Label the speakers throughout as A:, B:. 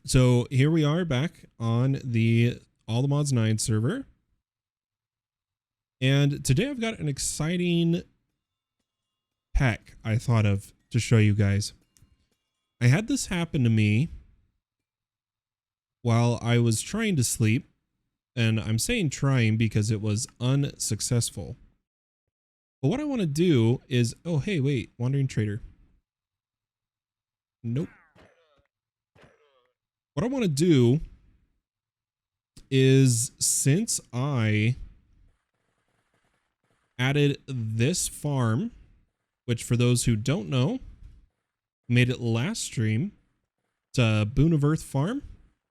A: So here we are back on the All the Mods 9 server. And today I've got an exciting hack I thought of to show you guys. I had this happen to me while I was trying to sleep. And I'm saying trying because it was unsuccessful. But what I want to do is, oh, hey, wait, Wandering Trader. Nope. What I want to do is, since I added this farm, which for those who don't know, made it last stream, to Boon of Earth farm,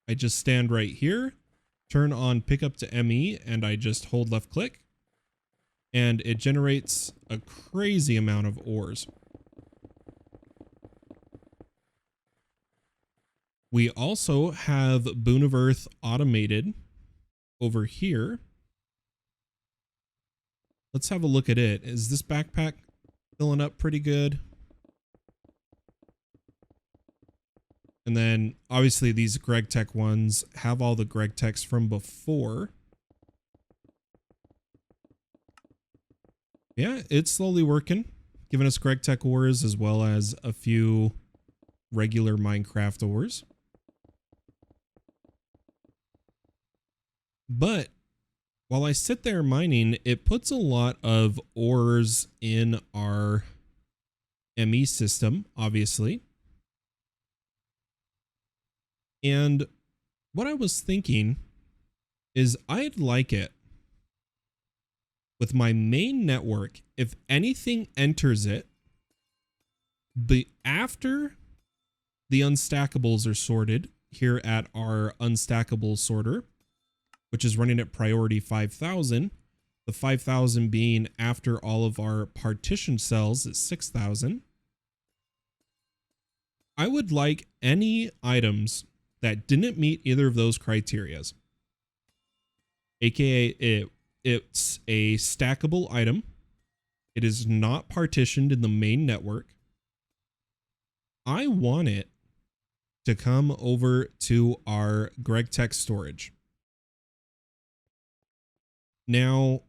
A: I just stand right here, turn on pickup to ME, and I just hold left click, and it generates a crazy amount of ores. We also have Boon of Earth automated over here. Let's have a look at it. Is this backpack filling up pretty good? And then obviously these Greg Tech ones have all the Greg Techs from before. Yeah, it's slowly working, giving us Greg Tech ores as well as a few regular Minecraft ores. But while I sit there mining, it puts a lot of ores in our ME system, obviously. And what I was thinking is I'd like it with my main network, if anything enters it, but after the unstackables are sorted here at our unstackable sorter, which is running at priority 5,000, the 5,000 being after all of our partition cells at 6,000. I would like any items that didn't meet either of those criterias, aka it's a stackable item, it is not partitioned in the main network. I want it to come over to our Greg Tech storage. Now,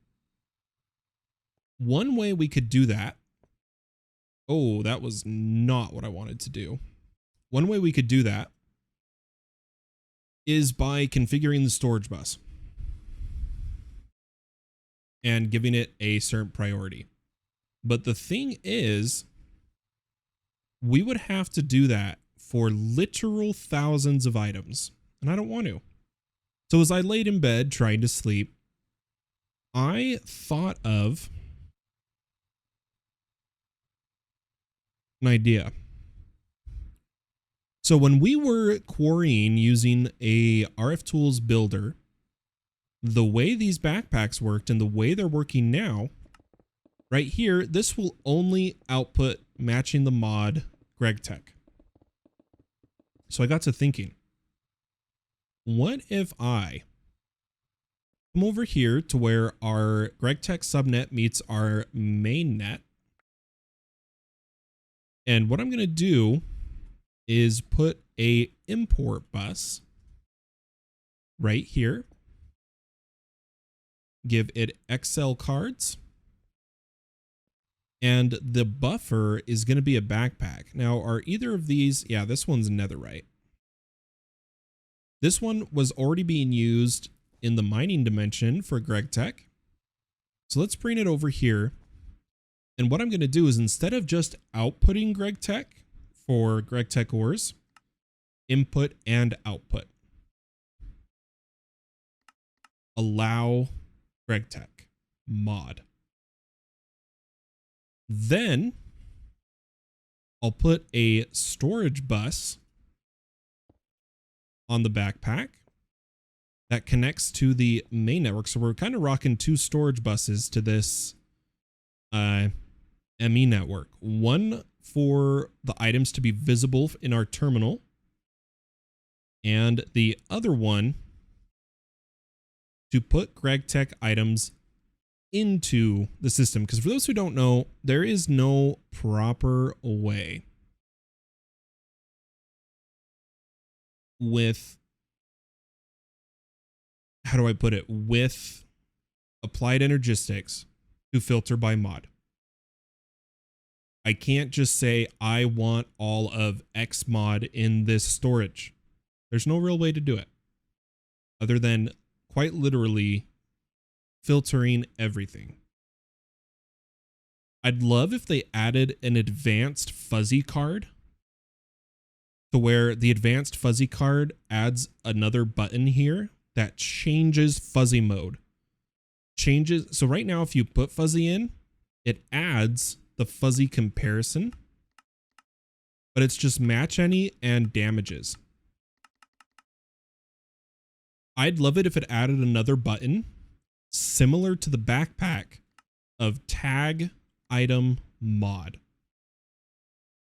A: one way we could do that, oh, that was not what I wanted to do. One way we could do that is by configuring the storage bus and giving it a certain priority. But the thing is, we would have to do that for literal thousands of items, and I don't want to. So as I laid in bed trying to sleep, I thought of an idea. So when we were quarrying using a RF Tools builder, the way these backpacks worked and the way they're working now, right here, this will only output matching the mod Greg Tech. So I got to thinking, what if I come over here to where our Greg Tech subnet meets our main net. And what I'm going to do is put a import bus right here. Give it XL cards. And the buffer is going to be a backpack. Now, are either of these? Yeah, this one's netherite. This one was already being used in the mining dimension for Greg Tech. So let's bring it over here. And what I'm going to do is, instead of just outputting Greg Tech for Greg Tech ores, input and output. Allow Greg Tech mod. Then I'll put a storage bus on the backpack that connects to the main network. So we're kind of rocking two storage buses to this ME network. One for the items to be visible in our terminal, and the other one to put Greg Tech items into the system. Because for those who don't know, there is no proper way with, how do I put it, with applied energistics to filter by mod. I can't just say I want all of X mod in this storage. There's no real way to do it other than quite literally filtering everything. I'd love if they added an advanced fuzzy card to where the advanced fuzzy card adds another button here that changes fuzzy mode. So right now, if you put fuzzy in, it adds the fuzzy comparison, but it's just match any and damages. I'd love it if it added another button similar to the backpack of tag item mod.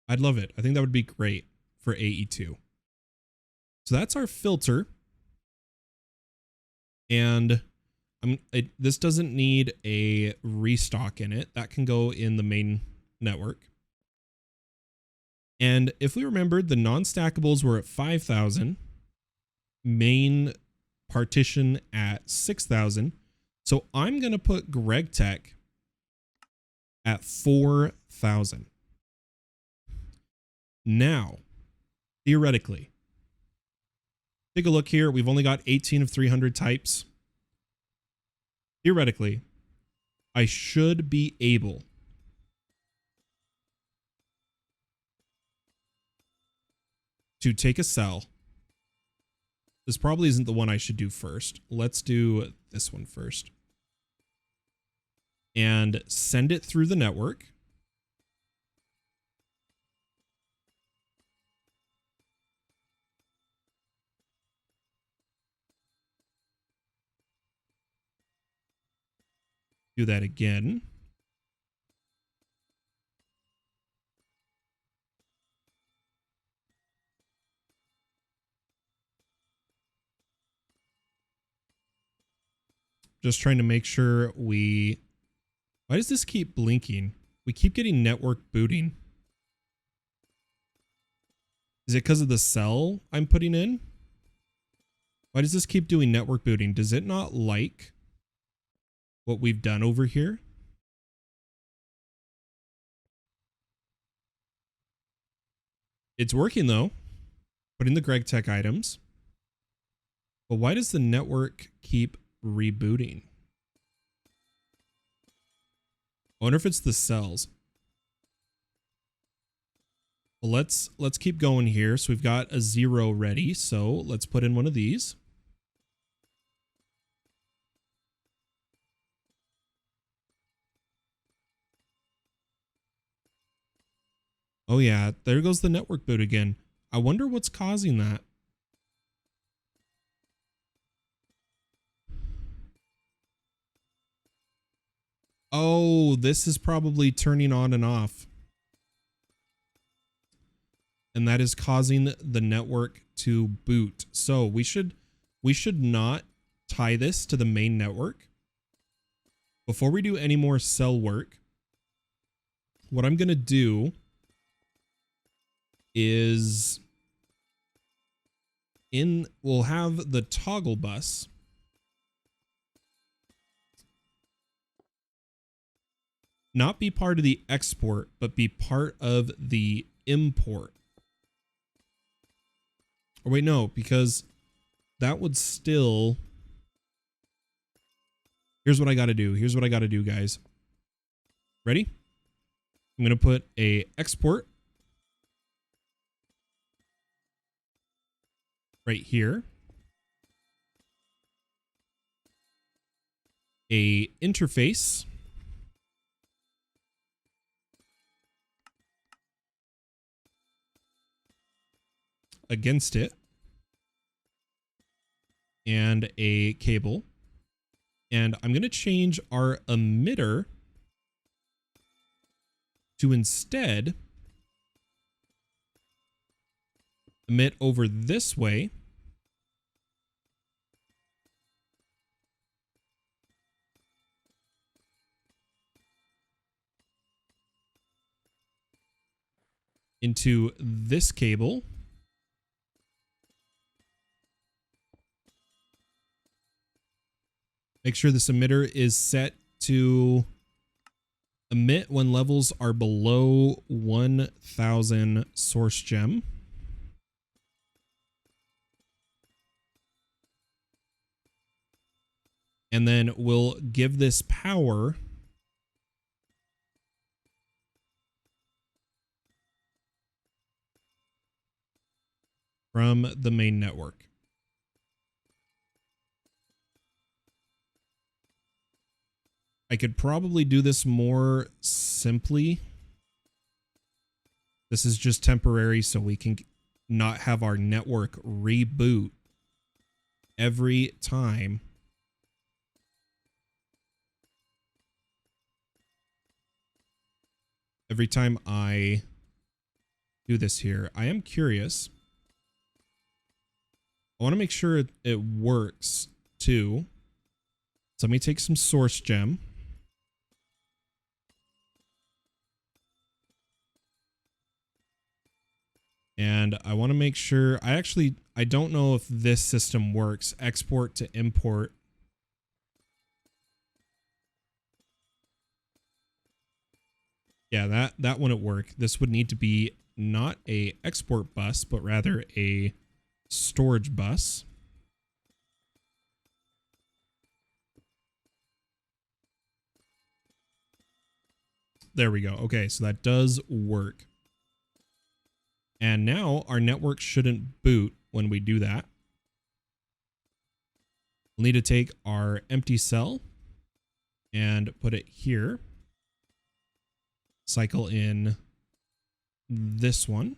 A: I'd love it. I think that would be great for AE2. So that's our filter. And this doesn't need a restock in it. That can go in the main network. And if we remembered, the non-stackables were at 5,000. Main partition at 6,000. So I'm going to put GregTech at 4,000. Now, theoretically, take a look here. We've only got 18 of 300 types. Theoretically, I should be able to take a cell. This probably isn't the one I should do first. Let's do this one first. And send it through the network. Do that again. Just trying to make sure we... Why does this keep blinking? We keep getting network booting. Is it because of the cell I'm putting in? Why does this keep doing network booting? Does it not like what we've done over here? It's working though. Putting the GregTech items. But why does the network keep rebooting? I wonder if it's the cells. Well, let's keep going here. So we've got a 0 ready. So let's put in one of these. Oh yeah, there goes the network boot again. I wonder what's causing that. Oh, this is probably turning on and off. And that is causing the network to boot. So we should not tie this to the main network. Before we do any more cell work, what I'm going to do is we'll have the toggle bus not be part of the export, but be part of the import. Or wait, no, because that would still... Here's what I got to do. Here's what I got to do, guys. Ready? I'm going to put a export right here. A interface. Against it. And a cable. And I'm going to change our emitter to instead emit over this way. Into this cable. Make sure this emitter is set to emit when levels are below 1000 source gem. And then we'll give this power from the main network. I could probably do this more simply. This is just temporary so we can not have our network reboot every time I do this here. I am curious. I want to make sure it works too. So let me take some source gem. And I want to make sure, I don't know if this system works. Export to import. Yeah, that wouldn't work. This would need to be not a export bus, but rather a storage bus. There we go. Okay, so that does work. And now our network shouldn't boot when we do that. We'll need to take our empty cell and put it here. Cycle in this one.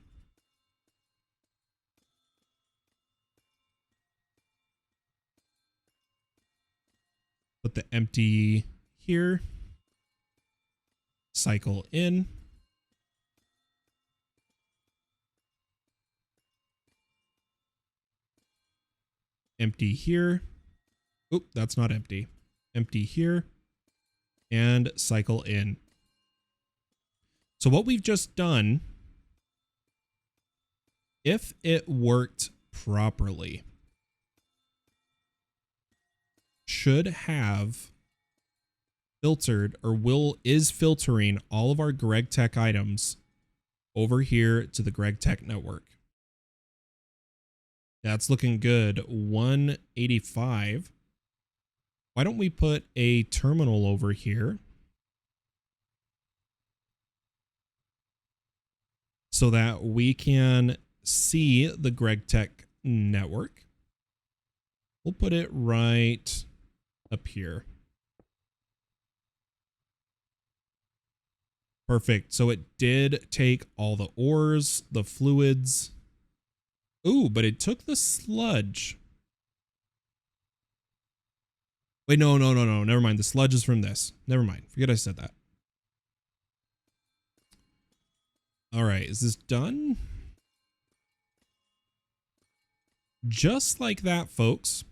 A: Put the empty here. Cycle in. Empty here. Oop, that's not empty. Empty here. And cycle in. So what we've just done, if it worked properly, should have filtered or is filtering all of our Greg Tech items over here to the Greg Tech network. That's looking good. 185. Why don't we put a terminal over here so that we can see the Greg Tech network? We'll put it right up here. Perfect. So it did take all the ores, the fluids. Ooh, but it took the sludge. Wait, no. Never mind. The sludge is from this. Never mind. Forget I said that. All right. Is this done? Just like that, folks.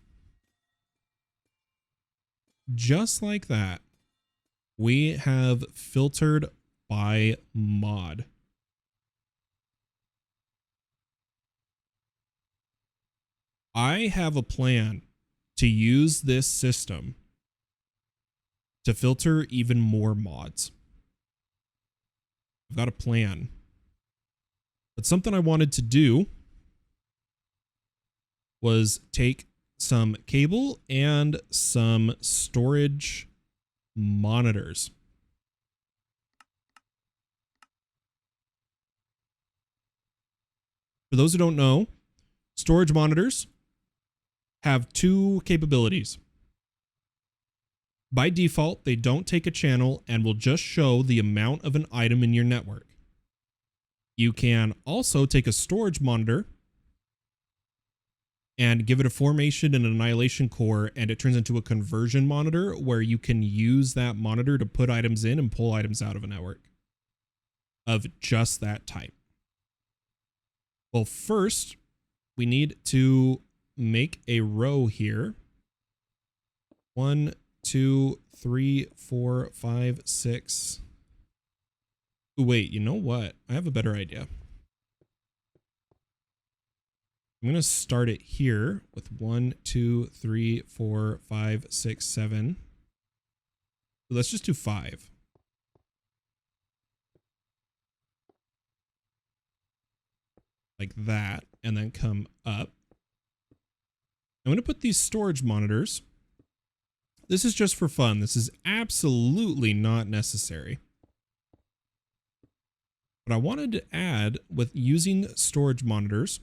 A: Just like that. We have filtered by mod. I have a plan to use this system to filter even more mods. I've got a plan. But something I wanted to do was take some cable and some storage monitors. For those who don't know, storage monitors have two capabilities. By default, they don't take a channel and will just show the amount of an item in your network. You can also take a storage monitor and give it a formation and an annihilation core, and it turns into a conversion monitor where you can use that monitor to put items in and pull items out of a network of just that type. Well, first, we need to make a row here. 1, 2, 3, 4, 5, 6. Ooh, wait, you know what? I have a better idea. I'm going to start it here with 1, 2, 3, 4, 5, 6, 7. Let's just do 5. Like that, and then come up. I'm going to put these storage monitors. This is just for fun. This is absolutely not necessary. But I wanted to add, with using storage monitors,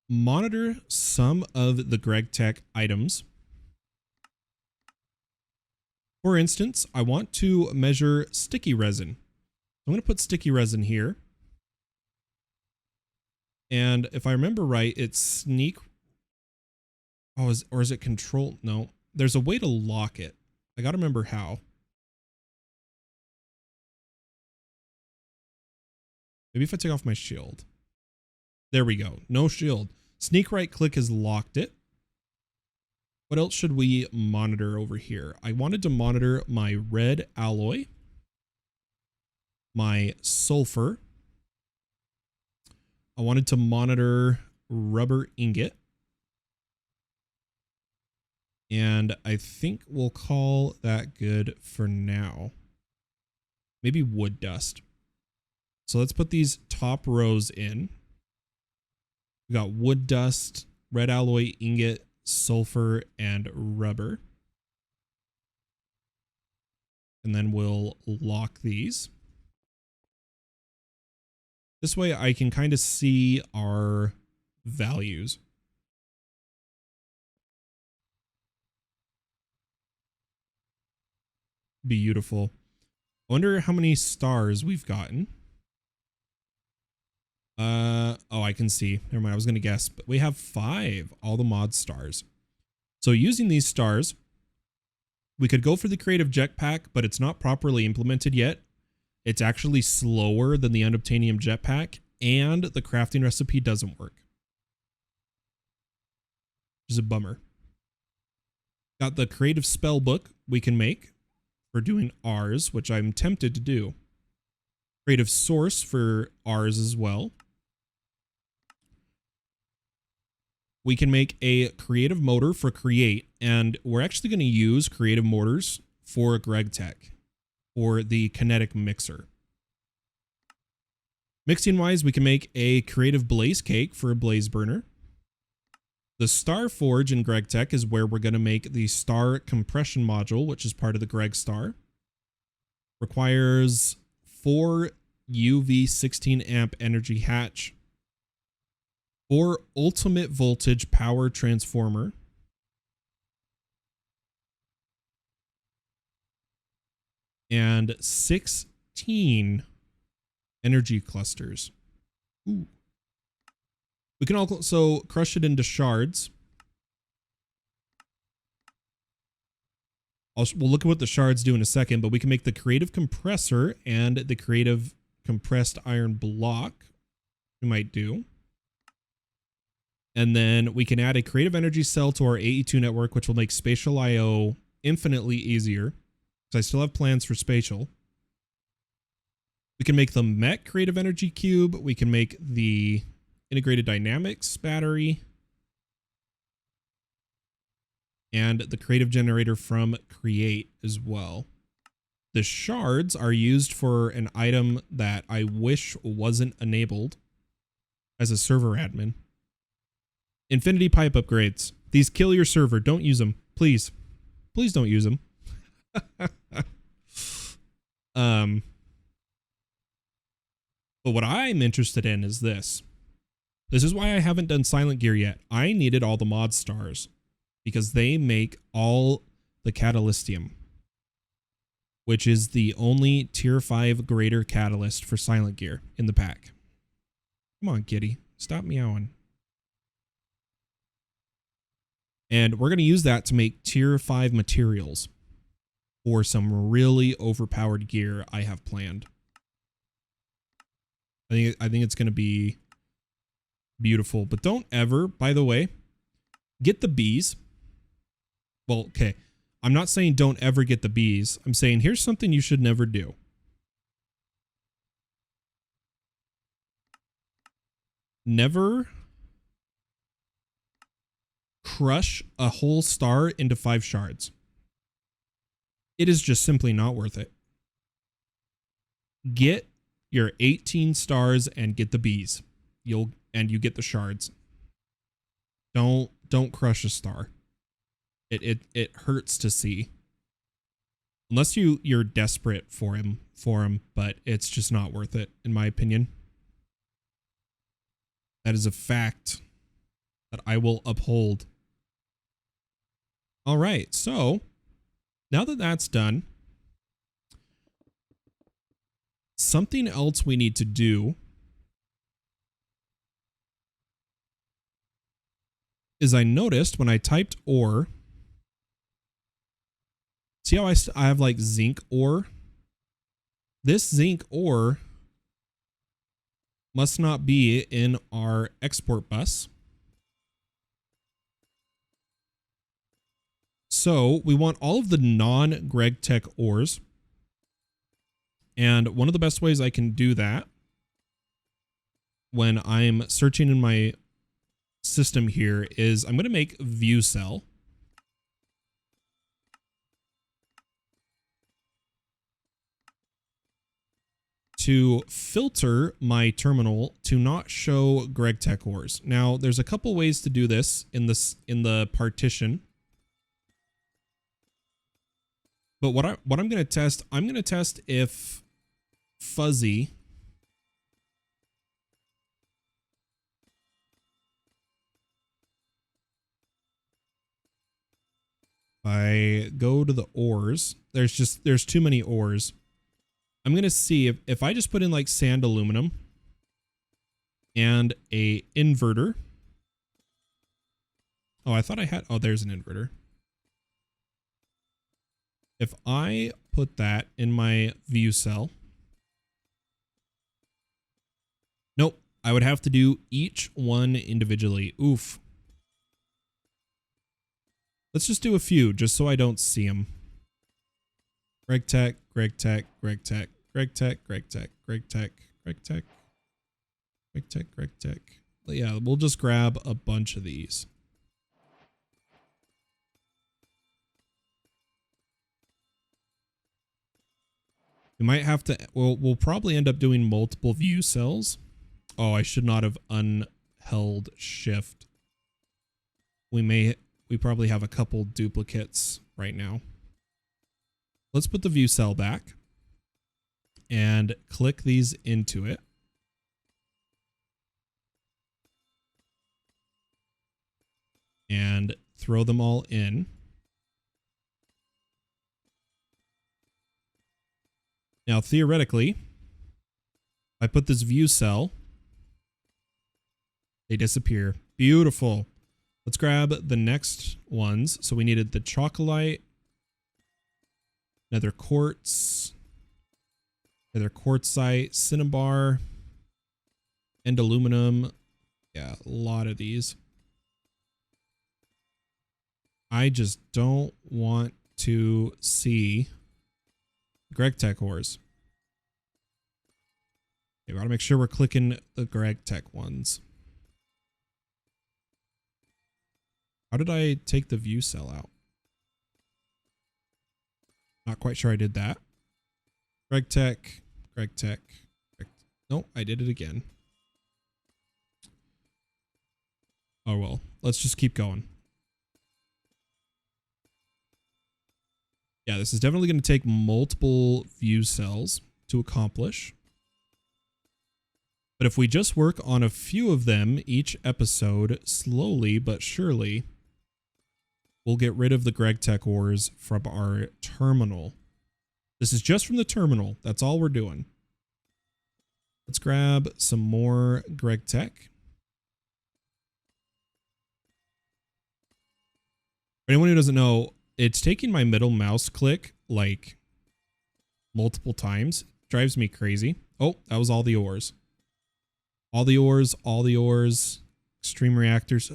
A: monitor some of the GregTech items. For instance, I want to measure sticky resin. I'm going to put sticky resin here. And if I remember right, it's sneak. Oh, or is it control? No, there's a way to lock it. I got to remember how. Maybe if I take off my shield. There we go. No shield. Sneak right click has locked it. What else should we monitor over here? I wanted to monitor my red alloy, my sulfur. I wanted to monitor rubber ingot. And I think we'll call that good for now. Maybe wood dust. So let's put these top rows in. We got wood dust, red alloy ingot, sulfur, and rubber. And then we'll lock these. This way I can kind of see our values. Beautiful. I wonder how many stars we've gotten. Oh, I can see. Never mind. I was going to guess, but we have 5, all the mod stars. So using these stars, we could go for the creative jetpack, but it's not properly implemented yet. It's actually slower than the unobtainium jetpack, and the crafting recipe doesn't work. Which is a bummer. Got the creative spell book we can make for doing ours, which I'm tempted to do. Creative source for ours as well. We can make a creative motor for create, and we're actually going to use creative motors for GregTech, or the kinetic mixer. Mixing wise, we can make a creative blaze cake for a blaze burner. The Star Forge in GregTech is where we're going to make the star compression module, which is part of the Greg Star. Requires 4 UV 16 amp energy hatch, 4 ultimate voltage power transformer, and 16 energy clusters. Ooh. We can also crush it into shards. We'll look at what the shards do in a second, but we can make the creative compressor and the creative compressed iron block. We might do. And then we can add a creative energy cell to our AE2 network, which will make spatial IO infinitely easier. Because I still have plans for spatial. We can make the mech creative energy cube. We can make the integrated dynamics battery. And the creative generator from create as well. The shards are used for an item that I wish wasn't enabled as a server admin. Infinity pipe upgrades. These kill your server. Don't use them. Please. Please don't use them. But what I'm interested in is this. This is why I haven't done Silent Gear yet. I needed all the mod stars because they make all the Catalystium, which is the only tier 5 greater catalyst for Silent Gear in the pack. Come on, kitty. Stop meowing. And we're going to use that to make tier 5 materials for some really overpowered gear I have planned. I think it's going to be beautiful. But don't ever, by the way, get the bees. Well, okay. I'm not saying don't ever get the bees. I'm saying here's something you should never do. Never crush a whole star into 5 shards. It is just simply not worth it. Get your 18 stars and get the bees. You get the shards. Don't crush a star. It hurts to see. Unless you're desperate for him, but it's just not worth it, in my opinion. That is a fact that I will uphold. All right, so now that that's done, something else we need to do is I noticed when I typed ore, see how I have like zinc ore? This zinc ore must not be in our export bus. So we want all of the non-GregTech ores. And one of the best ways I can do that when I'm searching in my system here is I'm going to make view cell. To filter my terminal to not show GregTech ores. Now, there's a couple ways to do this in the partition. But what I'm going to test, I'm going to test if fuzzy I go to the ores. There's too many ores. I'm going to see if I just put in like sand aluminum and a inverter. Oh, I thought I had, oh, there's an inverter. If I put that in my view cell, nope, I would have to do each one individually. Oof. Let's just do a few just so I don't see them. GregTech, GregTech, GregTech, GregTech, GregTech, GregTech, GregTech, GregTech, GregTech. Yeah, we'll just grab a bunch of these. We might have to, we'll probably end up doing multiple view cells. Oh, I should not have unheld shift. We probably have a couple duplicates right now. Let's put the view cell back and click these into it. And throw them all in. Now, theoretically, I put this view cell. They disappear. Beautiful. Let's grab the next ones. So we needed the chocolate, nether quartz, nether quartzite, cinnabar, and aluminum. Yeah, a lot of these. I just don't want to see GregTech ores. Okay, we gotta make sure we're clicking the GregTech ones. How did I take the view cell out? Not quite sure I did that. GregTech, GregTech. Nope, I did it again. Oh well, let's just keep going. Yeah, this is definitely going to take multiple view cells to accomplish. But if we just work on a few of them each episode, slowly but surely, we'll get rid of the GregTech ores from our terminal. This is just from the terminal. That's all we're doing. Let's grab some more GregTech. For anyone who doesn't know, it's taking my middle mouse click like multiple times. Drives me crazy. Oh, that was all the ores. All the ores, all the ores. Extreme reactors.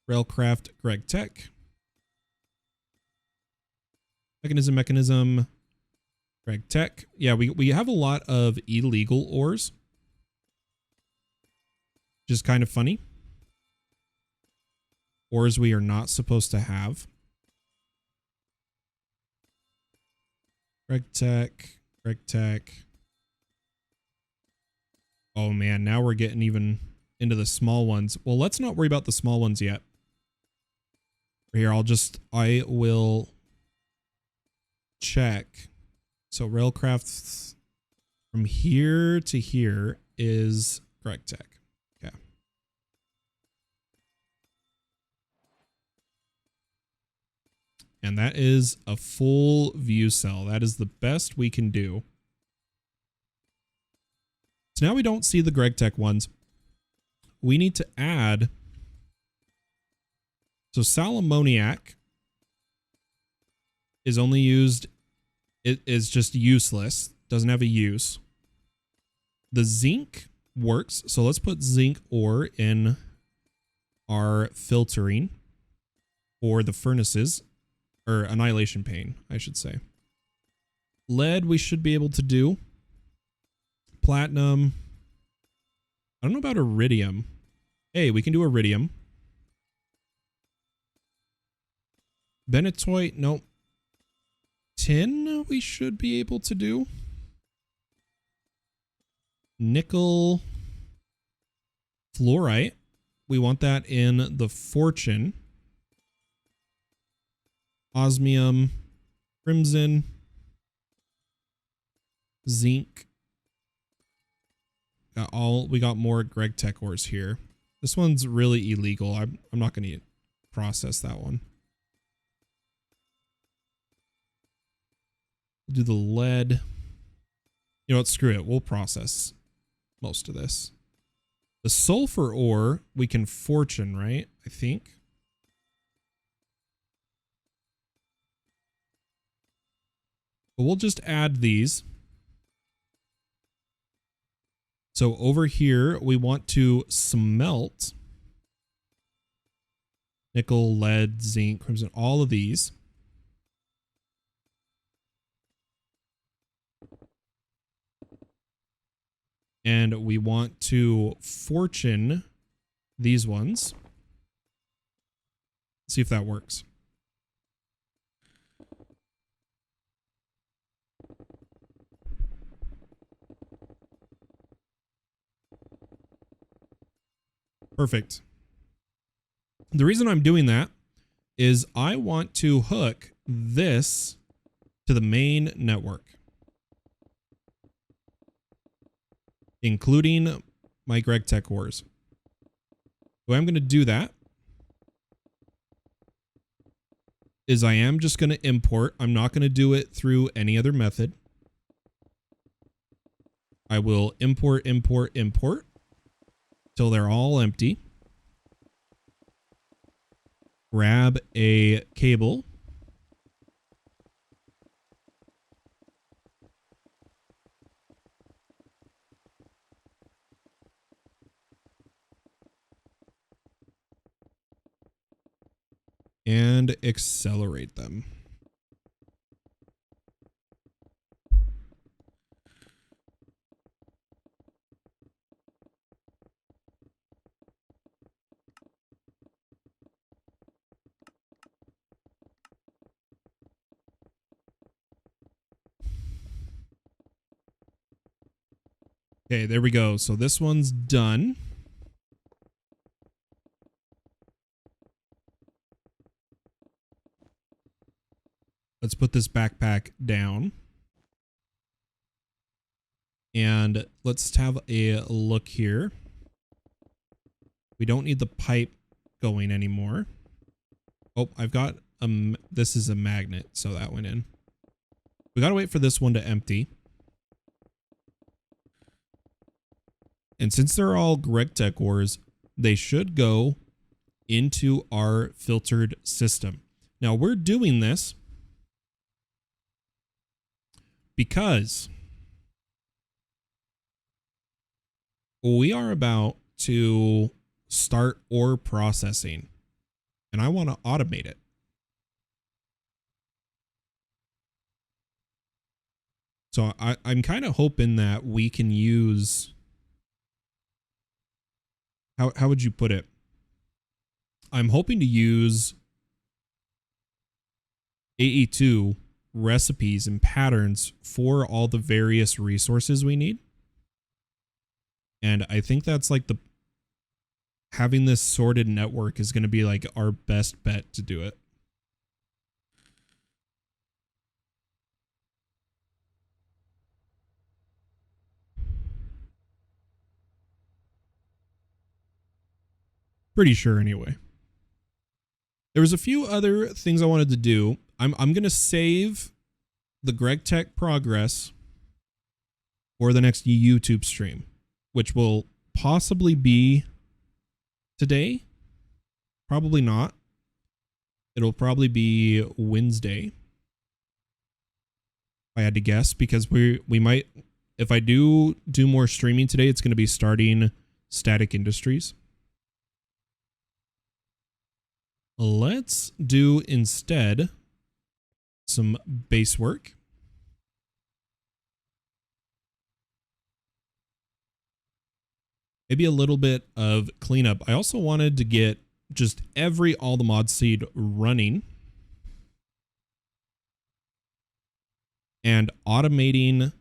A: Railcraft, GregTech. Mechanism. GregTech. Yeah, we have a lot of illegal ores. which is kind of funny. Ores we are not supposed to have. Reg Tech. Oh man, now we're getting even into the small ones. Well, let's not worry about the small ones yet. Here, I will check. So Railcraft from here to here is Greg Tech. Okay. And that is a full view cell. That is the best we can do. So now we don't see the Greg Tech ones. We need to add. So sal ammoniac is only used. It is just useless. Doesn't have a use. The zinc works. So let's put zinc ore in our filtering for the furnaces, or annihilation pane, I should say. Lead we should be able to do. Platinum. I don't know about iridium. Hey, we can do iridium. Benetoite, nope. Tin we should be able to do. Nickel. Fluorite. We want that in the fortune. Osmium. Crimson. Zinc. We got more Greg Tech ores here. This one's really illegal. I'm not going to process that one. We'll do the lead. You know what? Screw it. We'll process most of this. The sulfur ore, we can fortune, right? I think. But we'll just add these. So over here, we want to smelt nickel, lead, zinc, crimson, all of these. And we want to fortune these ones. See if that works. Perfect. The reason I'm doing that is I want to hook this to the main network, including my Greg Tech ores. The way I'm going to do that is I am just going to import. I'm not going to do it through any other method. I will import till they're all empty. Grab a cable. And accelerate them. Okay, there we go. So this one's done. Let's put this backpack down. And let's have a look here. We don't need the pipe going anymore. Oh, I've got this is a magnet, so that went in. We gotta wait for this one to empty. And since they're all Greg Tech ores, they should go into our filtered system. Now we're doing this because we are about to start ore processing, and I want to automate it. So I'm kind of hoping that we can use how would you put it? I'm hoping to use AE2 recipes and patterns for all the various resources we need. And I think that's like having this sorted network is going to be like our best bet to do it. Pretty sure anyway. There was a few other things I wanted to do. I'm going to save the Greg Tech progress for the next YouTube stream, which will possibly be today. Probably not. It'll probably be Wednesday, if I had to guess, because we might, if I do more streaming today, it's going to be starting Static Industries. Let's do instead some base work. Maybe a little bit of cleanup. I also wanted to get just all the mod seed running and automating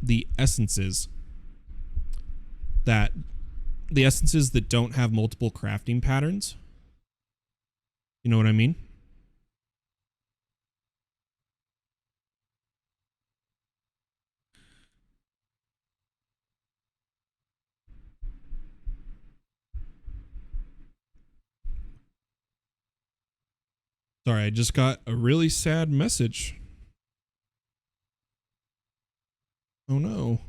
A: the essences that don't have multiple crafting patterns. You know what I mean? Sorry, I just got a really sad message. Oh no.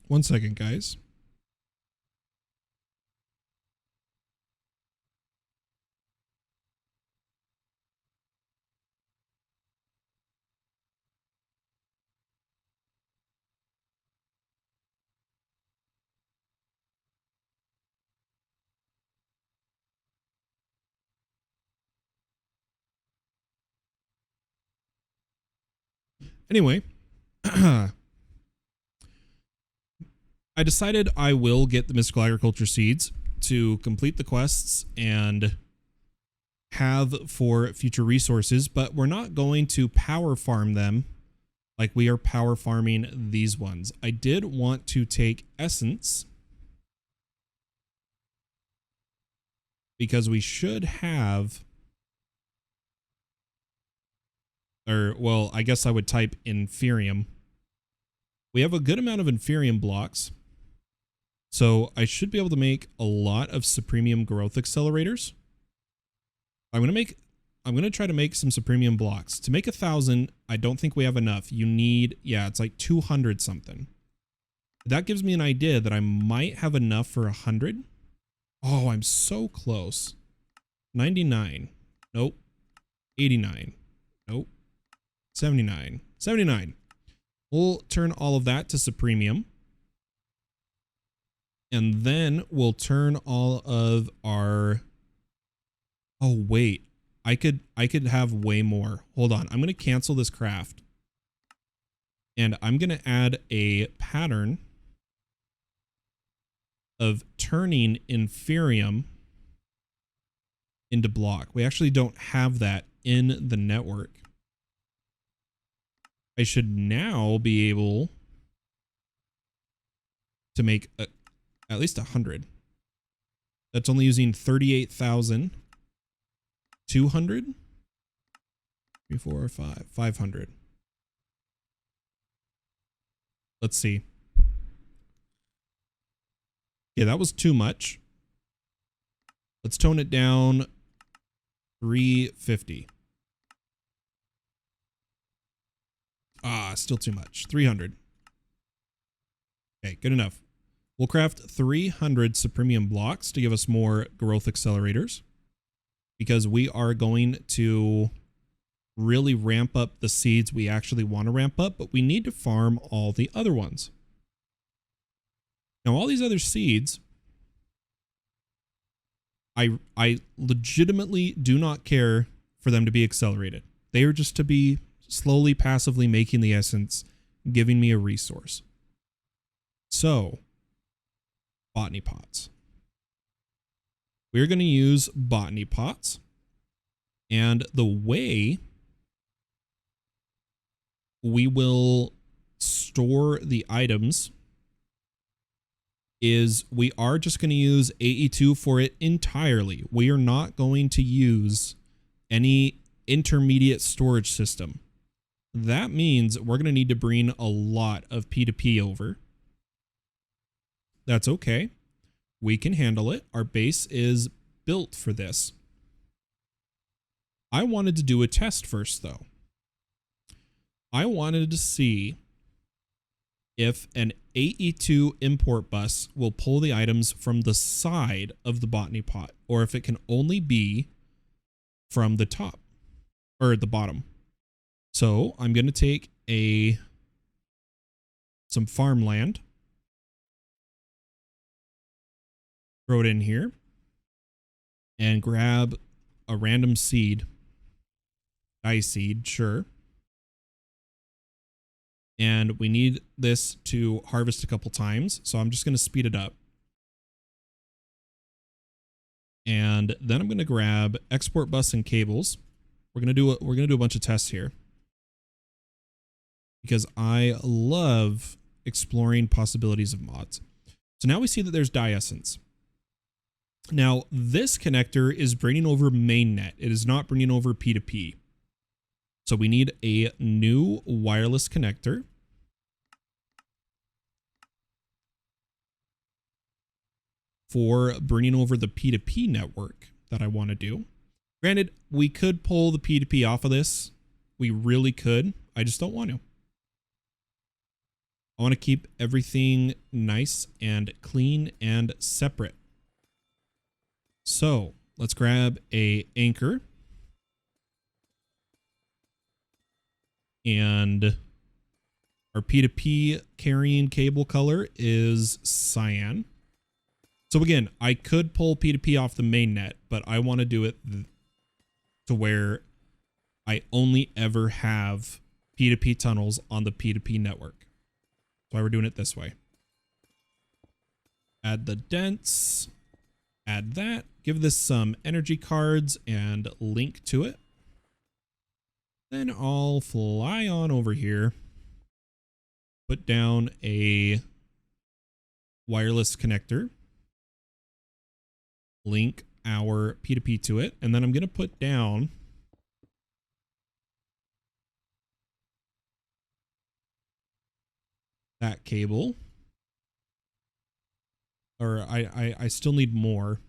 A: One second, guys. Anyway, I decided I will get the mystical agriculture seeds to complete the quests and have for future resources, but we're not going to power farm them like we are power farming these ones. I did want to take essence because we should have, or well, I guess I would type inferium. We have a good amount of inferium blocks, so I should be able to make a lot of supremium growth accelerators. I'm going to try to make some supremium blocks. To make 1,000, I don't think we have enough. You need, yeah, it's like 200 something. That gives me an idea that I might have enough for 100. Oh, I'm so close. 99. Nope. 89. Nope. 79. 79. We'll turn all of that to supremium. And then we'll turn all of our... Oh, wait. I could have way more. Hold on. I'm going to cancel this craft. And I'm going to add a pattern of turning inferium into block. We actually don't have that in the network. I should now be able to make at least 100. That's only using 38,200. 3, 4, 5, 500. Let's see. Yeah, that was too much. Let's tone it down. 350. Ah, still too much. 300. Okay, good enough. We'll craft 300 supremium blocks to give us more growth accelerators, because we are going to really ramp up the seeds we actually want to ramp up, but we need to farm all the other ones. Now, all these other seeds, I legitimately do not care for them to be accelerated. They are just to be slowly, passively making the essence, giving me a resource. So, botany pots. We're going to use botany pots. And the way we will store the items is we are just going to use AE2 for it entirely. We are not going to use any intermediate storage system. That means we're going to need to bring a lot of P2P over. That's okay. We can handle it. Our base is built for this. I wanted to do a test first, though. I wanted to see if an AE2 import bus will pull the items from the side of the botany pot, or if it can only be from the top or the bottom. So I'm going to take some farmland, throw it in here, and grab a random seed. Dye seed, sure. And we need this to harvest a couple times, so I'm just going to speed it up. And then I'm going to grab export bus and cables. We're going to do a bunch of tests here, because I love exploring possibilities of mods. So now we see that there's dye essence. Now this connector is bringing over mainnet. It is not bringing over P2P. So we need a new wireless connector. For bringing over the P2P network that I want to do. Granted, we could pull the P2P off of this. We really could. I just don't want to. I want to keep everything nice and clean and separate. So let's grab a anchor. And our P2P carrying cable color is cyan. So again, I could pull P2P off the main net, but I want to do it to where I only ever have P2P tunnels on the P2P network. That's why we're doing it this way. Add the dents, add that, give this some energy cards and link to it. Then I'll fly on over here, put down a wireless connector, link our P2P to it, and then I'm going to put down that cable. Or I still need more.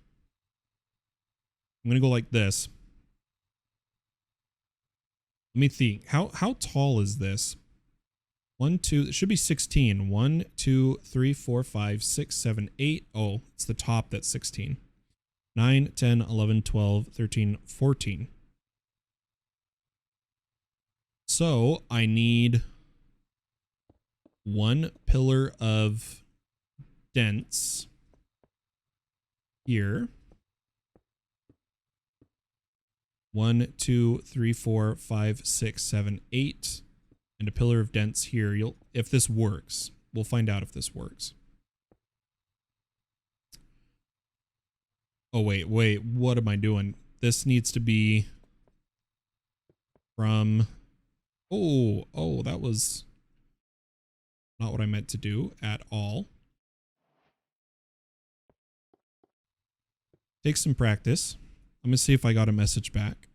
A: I'm going to go like this. Let me think. How tall is this? 1, 2, it should be 16. 1, 2, 3, 4, 5, 6, 7, 8. Oh, it's the top that's 16. 9, 10, 11, 12, 13, 14. So I need one pillar of dents here. 1, 2, 3, 4, 5, 6, 7, 8. And a pillar of dents here. If this works, we'll find out if this works. Oh, wait, what am I doing? This needs to be from, oh, that was not what I meant to do at all. Take some practice. I'm gonna see if I got a message back.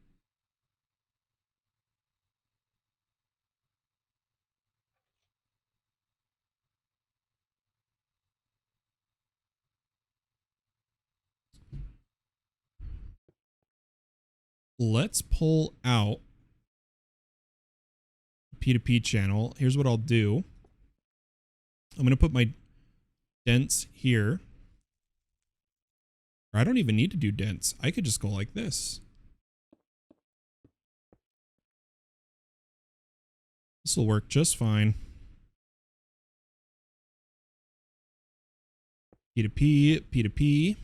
A: Let's pull out P2P channel. Here's what I'll do. I'm going to put my dents here. Or I don't even need to do dents. I could just go like this. This will work just fine. P2P, P2P.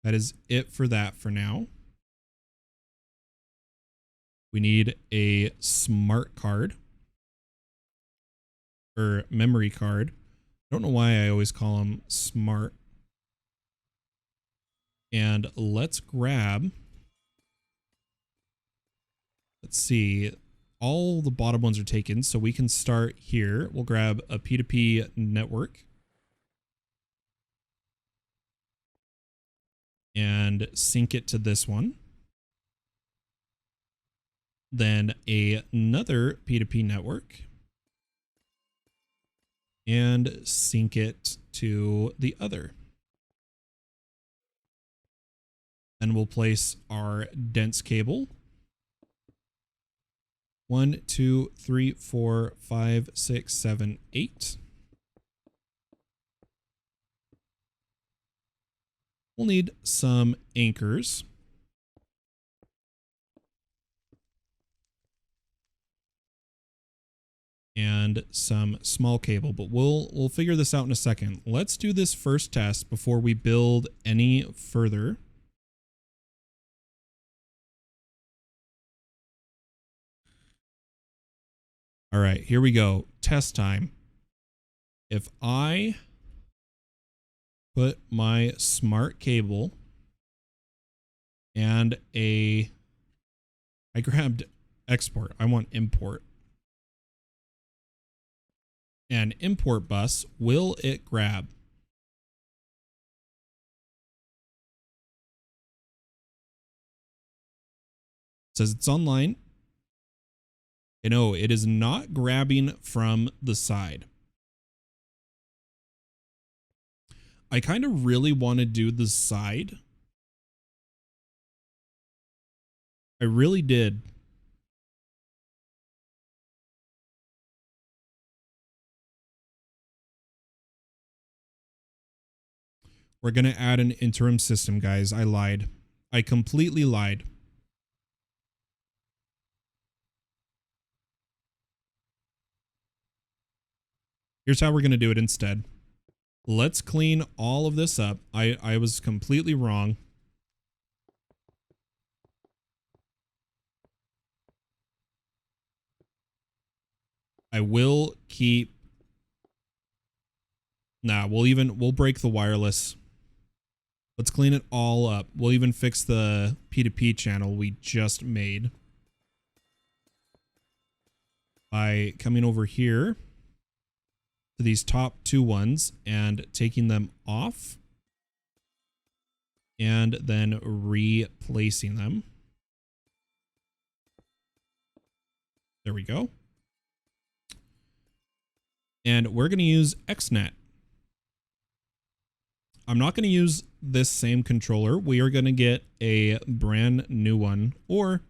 A: That is it for that for now. We need a smart card or memory card. I don't know why I always call them smart. And let's grab, let's see, all the bottom ones are taken, so we can start here. We'll grab a P2P network and sync it to this one. Then another P2P network and sync it to the other. Then we'll place our dense cable. 1, 2, 3, 4, 5, 6, 7, 8. We'll need some anchors. And some small cable, but we'll figure this out in a second. Let's do this first test before we build any further. All right, here we go. Test time. If I put my smart cable and I grabbed export, I want import. An import bus, will it grab? It says it's online. And no, it is not grabbing from the side. I kind of really want to do the side. I really did. We're going to add an interim system, guys. I lied. I completely lied. Here's how we're going to do it instead. Let's clean all of this up. I was completely wrong. I will keep... Nah, we'll break the wireless. Let's clean it all up. We'll even fix the P2P channel we just made by coming over here to these top two ones and taking them off and then replacing them. There we go. And we're going to use XNet. I'm not going to use this same controller. We are going to get a brand new one, or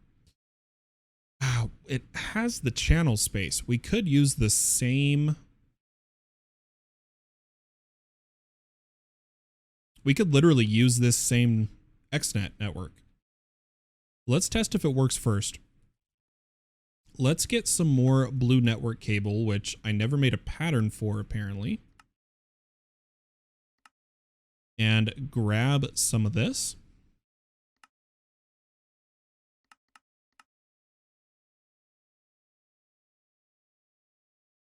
A: it has the channel space. We could use the same. We could literally use this same XNet network. Let's test if it works first. Let's get some more blue network cable, which I never made a pattern for apparently. And grab some of this.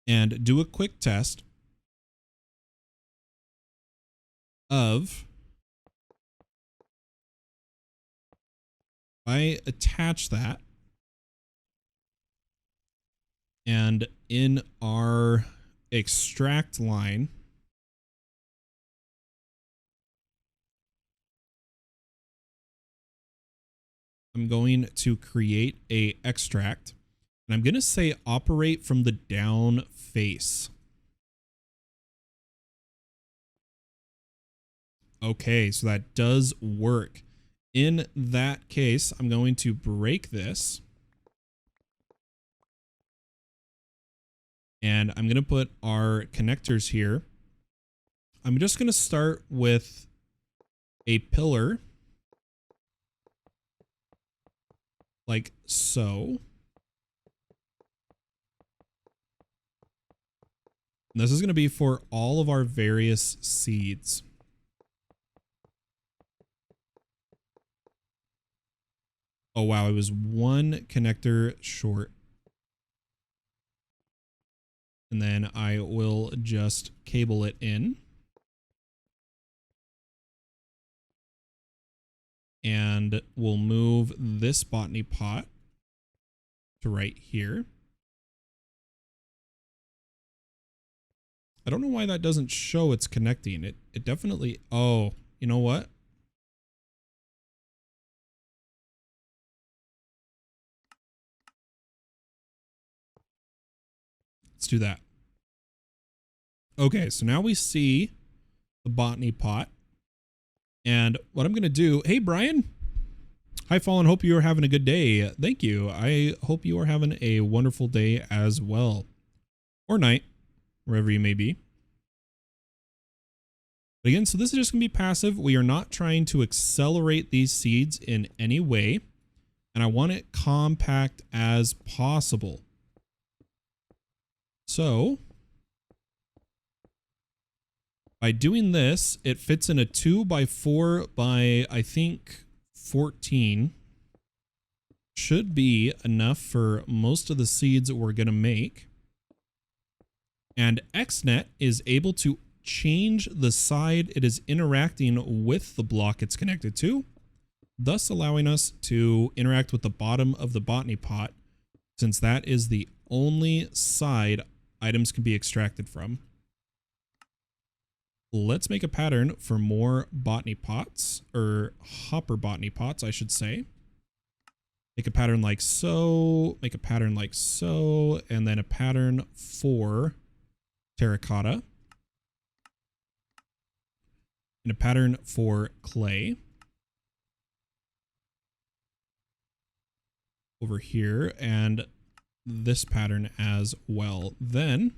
A: And do a quick test of, I attach that, and in our extract line, I'm going to create a extract, and I'm going to say operate from the down face. Okay, so that does work. In that case, I'm going to break this. And I'm going to put our connectors here. I'm just going to start with a pillar. like so. And this is going to be for all of our various seeds. Oh, wow. It was one connector short. And then I will just cable it in. And we'll move this botany pot to right here. I don't know why that doesn't show it's connecting. It definitely, oh, you know what? Let's do that. Okay, so now we see the botany pot. And what I'm going to do, hey, Brian. Hi, Fallen. Hope you are having a good day. Thank you. I hope you are having a wonderful day as well. Or night, wherever you may be. But again, so this is just going to be passive. We are not trying to accelerate these seeds in any way. And I want it compact as possible. So by doing this, it fits in a 2x4 by, I think, 14. Should be enough for most of the seeds that we're going to make. And XNet is able to change the side it is interacting with the block it's connected to, thus allowing us to interact with the bottom of the botany pot, since that is the only side items can be extracted from. Let's make a pattern for more botany pots, or hopper botany pots, I should say. Make a pattern like so, make a pattern like so, and then a pattern for terracotta. And a pattern for clay. Over here, and this pattern as well. Then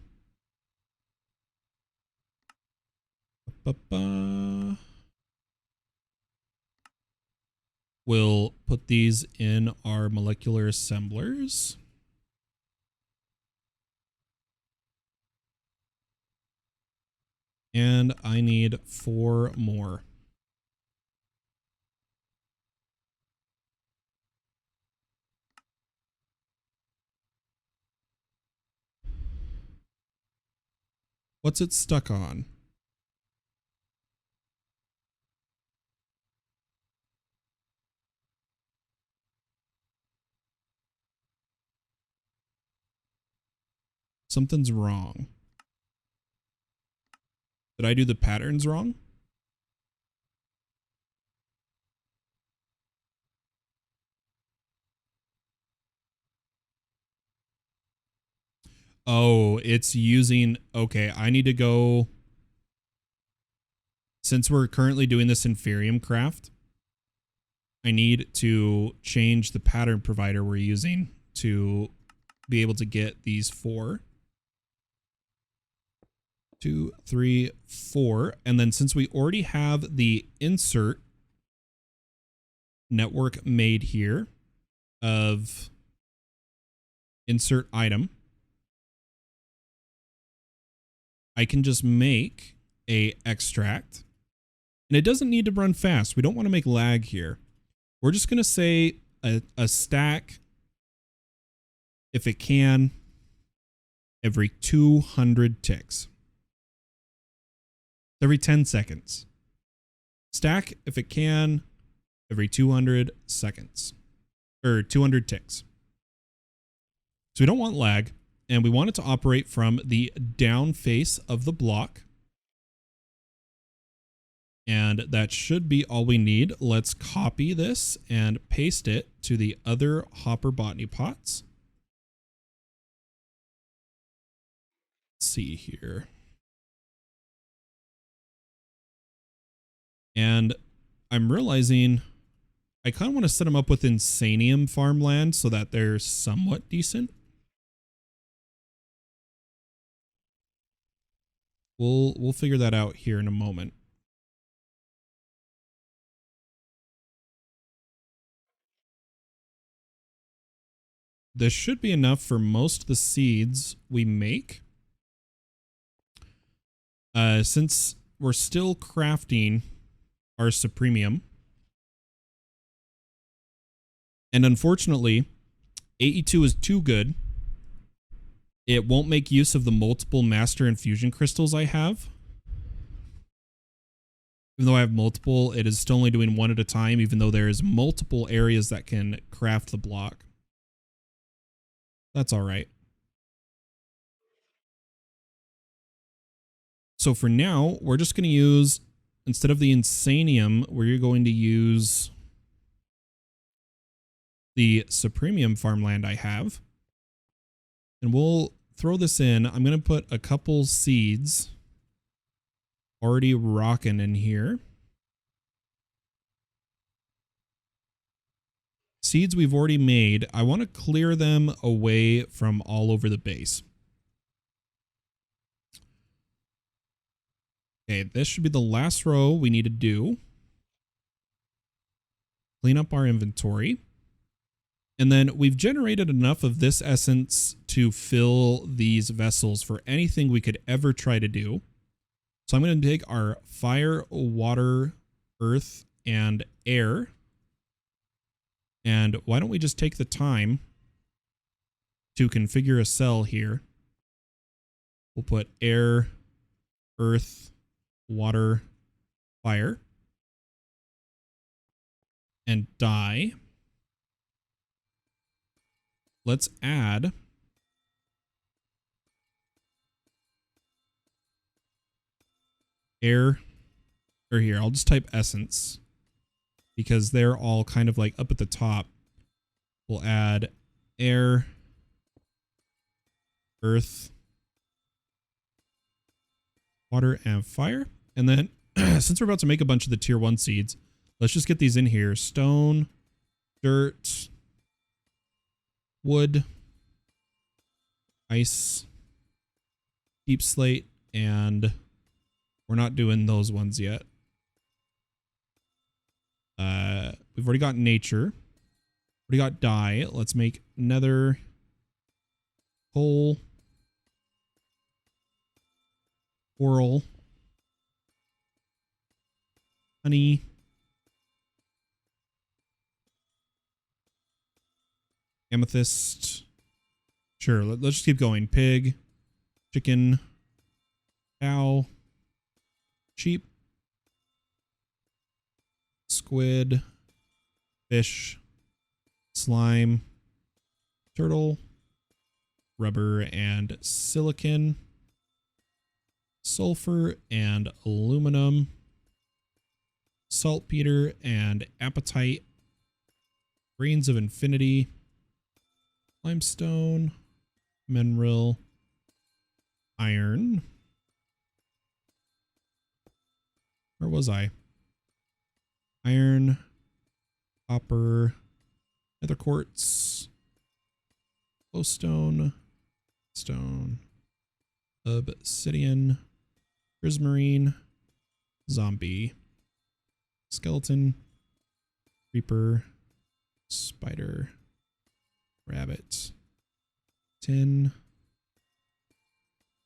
A: we'll put these in our molecular assemblers. And I need 4 more. What's it stuck on? Something's wrong. Did I do the patterns wrong? Oh, it's using, okay, I need to go, since we're currently doing this in Ferium Craft, I need to change the pattern provider we're using to be able to get these 4. 2, 3, 4. And then since we already have the insert network made here of insert item, I can just make a extract. And it doesn't need to run fast. We don't want to make lag here. We're just going to say a stack, if it can, every 200 ticks. Every 10 seconds. Stack, if it can, every 200 seconds. Or 200 ticks. So we don't want lag, and we want it to operate from the down face of the block. And that should be all we need. Let's copy this and paste it to the other hopper botany pots. Let's see here. And I'm realizing I kind of want to set them up with Insanium farmland so that they're somewhat decent. We'll figure that out here in a moment. this should be enough for most of the seeds we make. Since we're still crafting our supremium, and unfortunately, AE2 is too good. It won't make use of the multiple master infusion crystals I have. Even though I have multiple, it is still only doing one at a time, even though there is multiple areas that can craft the block. That's all right. So for now, we're just going to use, instead of the Insanium, we're going to use the Supremium farmland I have. And we'll throw this in. I'm going to put a couple seeds already rocking in here. Seeds we've already made, I want to clear them away from all over the base. Okay, this should be the last row we need to do. Clean up our inventory. And then we've generated enough of this essence to fill these vessels for anything we could ever try to do. So I'm going to take our fire, water, earth, and air. And why don't we just take the time to configure a cell here. We'll put air, earth, water, fire, and dye. Let's add air, or here, I'll just type essence because they're all kind of like up at the top. We'll add air, earth, water, and fire. And then since we're about to make a bunch of the tier 1 seeds, let's just get these in here. Stone, dirt, wood, ice, deep slate, and we're not doing those ones yet. We've already got nature. Already got dye. Let's make nether, coal, coral, honey, amethyst. Sure, let's just keep going. Pig, chicken, cow, sheep, squid, fish, slime, turtle, rubber and silicon, sulfur and aluminum, saltpeter and apatite, grains of infinity, limestone, mineral, iron. Where was I? Iron, copper, nether quartz, glowstone, stone, obsidian, prismarine, zombie, skeleton, creeper, spider, rabbit, tin,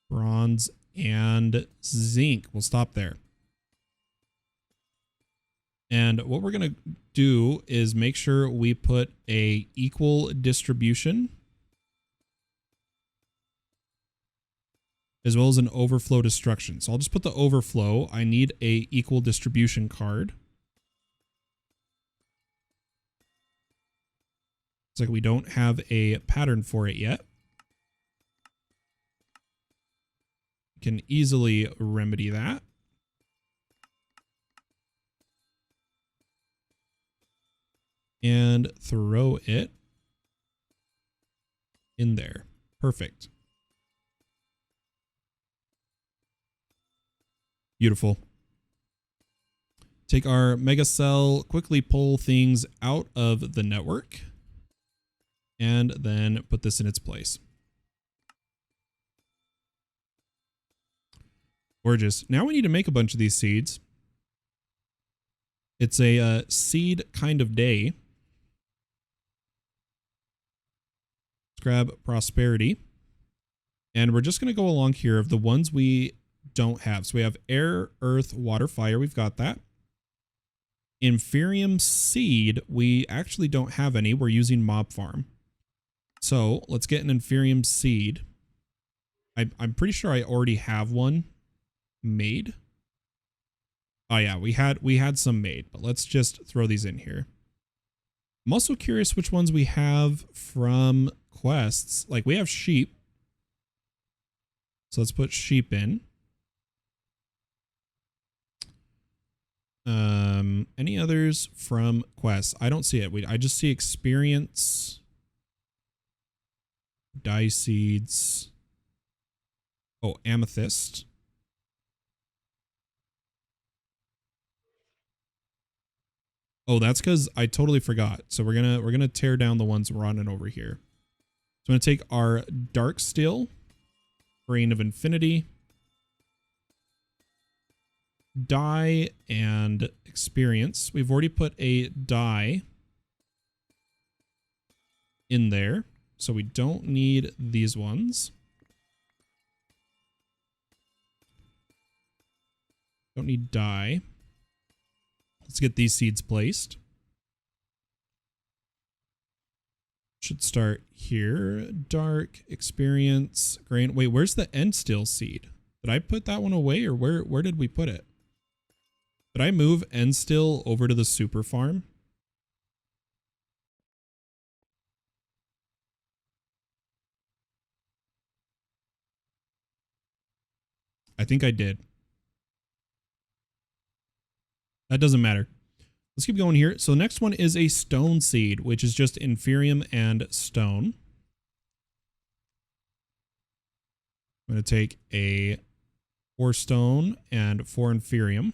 A: bronze, and zinc. We'll stop there. And what we're going to do is make sure we put a equal distribution as well as an overflow destruction. So I'll just put the overflow. I need a equal distribution card. It's like we don't have a pattern for it yet. We can easily remedy that. And throw it in there. Perfect. Beautiful. Take our mega cell, quickly pull things out of the network, and then put this in its place. Gorgeous. Now we need to make a bunch of these seeds. It's a seed kind of day. grab prosperity. And we're just going to go along here of the ones we don't have. So we have air, earth, water, fire. We've got that. Inferium seed, we actually don't have any. We're using mob farm. So let's get an inferium seed. I'm pretty sure I already have one made. Oh yeah, we had some made, but let's just throw these in here. I'm also curious which ones we have from quests. Like we have sheep. So let's put sheep in. Any others from quests? I don't see it. I just see experience, dye seeds. Oh, amethyst. Oh, that's because I totally forgot. So we're gonna tear down the ones running over here. So I'm gonna take our dark steel, Brain of Infinity, dye, and experience. We've already put a dye in there, so we don't need these ones. Don't need dye. Let's get these seeds placed. Should start here. Dark, experience, grain. Wait, where's the end steel seed? Did I put that one away, or where did we put it? Did I move end still over to the super farm? I think I did. That doesn't matter. Let's keep going here. So the next one is a stone seed, which is just inferium and stone. I'm going to take a 4 stone and 4 inferium.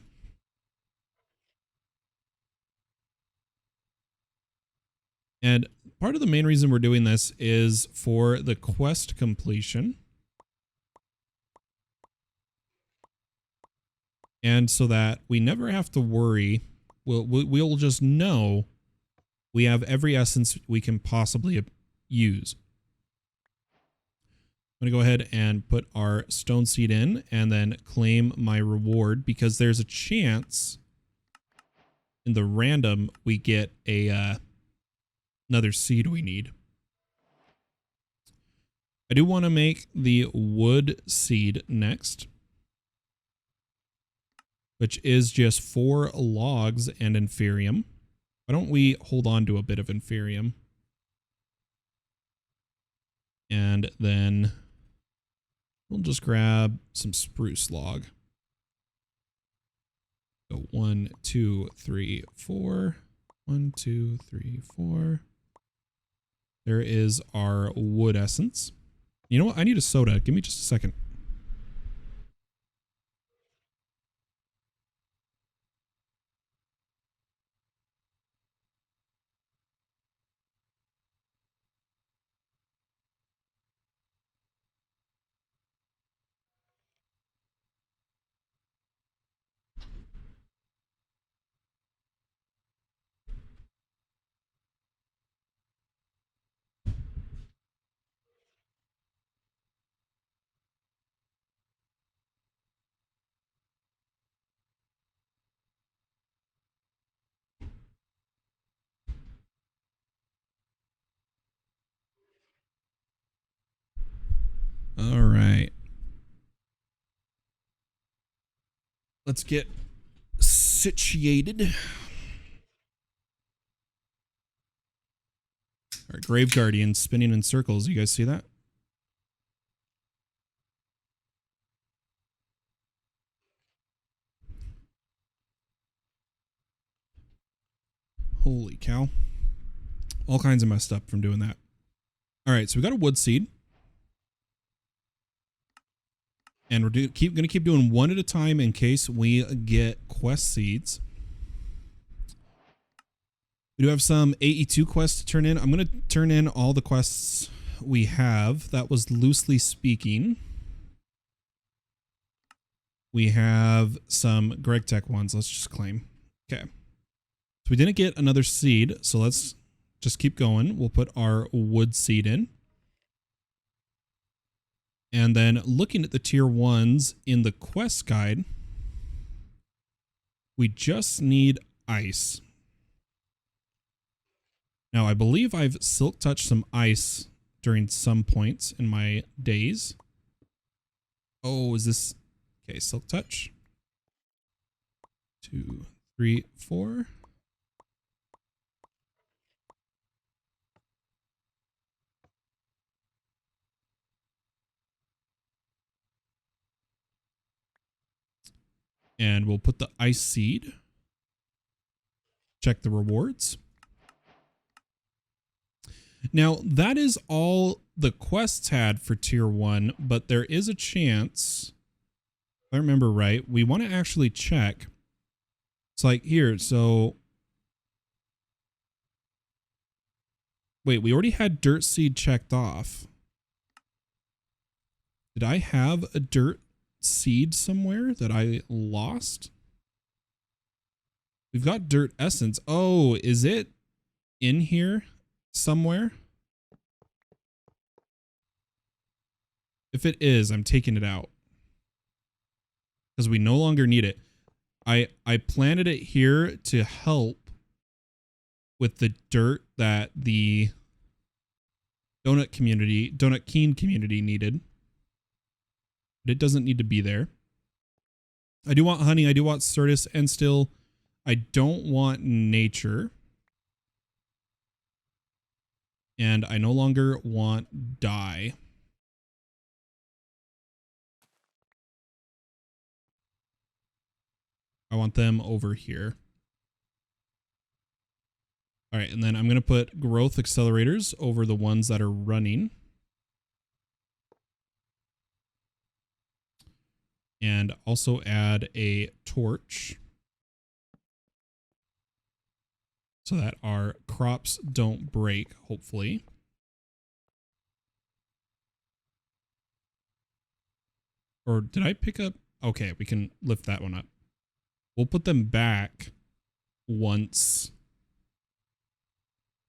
A: And part of the main reason we're doing this is for the quest completion. And so that we never have to worry. We'll just know we have every essence we can possibly use. I'm going to go ahead and put our stone seed in and then claim my reward, because there's a chance in the random we get a another seed we need. I do want to make the wood seed next, which is just 4 logs and inferium. Why don't we hold on to a bit of inferium? And then we'll just grab some spruce log. So 1, 2, 3, 4. 1, 2, 3, 4. There is our wood essence. You know what? I need a soda. Give me just a second. All right. Let's get situated. Our Grave Guardian spinning in circles. You guys see that? Holy cow. All kinds of messed up from doing that. All right, so we got a wood seed. And we're going to keep doing one at a time in case we get quest seeds. We do have some AE2 quests to turn in. I'm going to turn in all the quests we have. That was loosely speaking. We have some Greg Tech ones. Let's just claim. Okay. So we didn't get another seed, so let's just keep going. We'll put our wood seed in. And then looking at the tier 1s in the quest guide, we just need ice. Now, I believe I've silk touched some ice during some points in my days. Oh, is this... Okay, silk touch. 2, 3, 4. And we'll put the ice seed. Check the rewards. Now, that is all the quests had for tier 1, but there is a chance, if I remember right, we want to actually check. It's like here, so... Wait, we already had dirt seed checked off. Did I have a dirt seed somewhere that I lost? We've got dirt essence. Oh, is it in here somewhere? If it is, I'm taking it out because we no longer need it. I planted it here to help with the dirt that the Donut Keen community needed. But it doesn't need to be there. I do want honey, I do want Certus, and still I don't want nature. And I no longer want dye. I want them over here. All right, and then I'm going to put growth accelerators over the ones that are running. And also add a torch so that our crops don't break, hopefully. Or did I pick up? Okay, we can lift that one up. We'll put them back once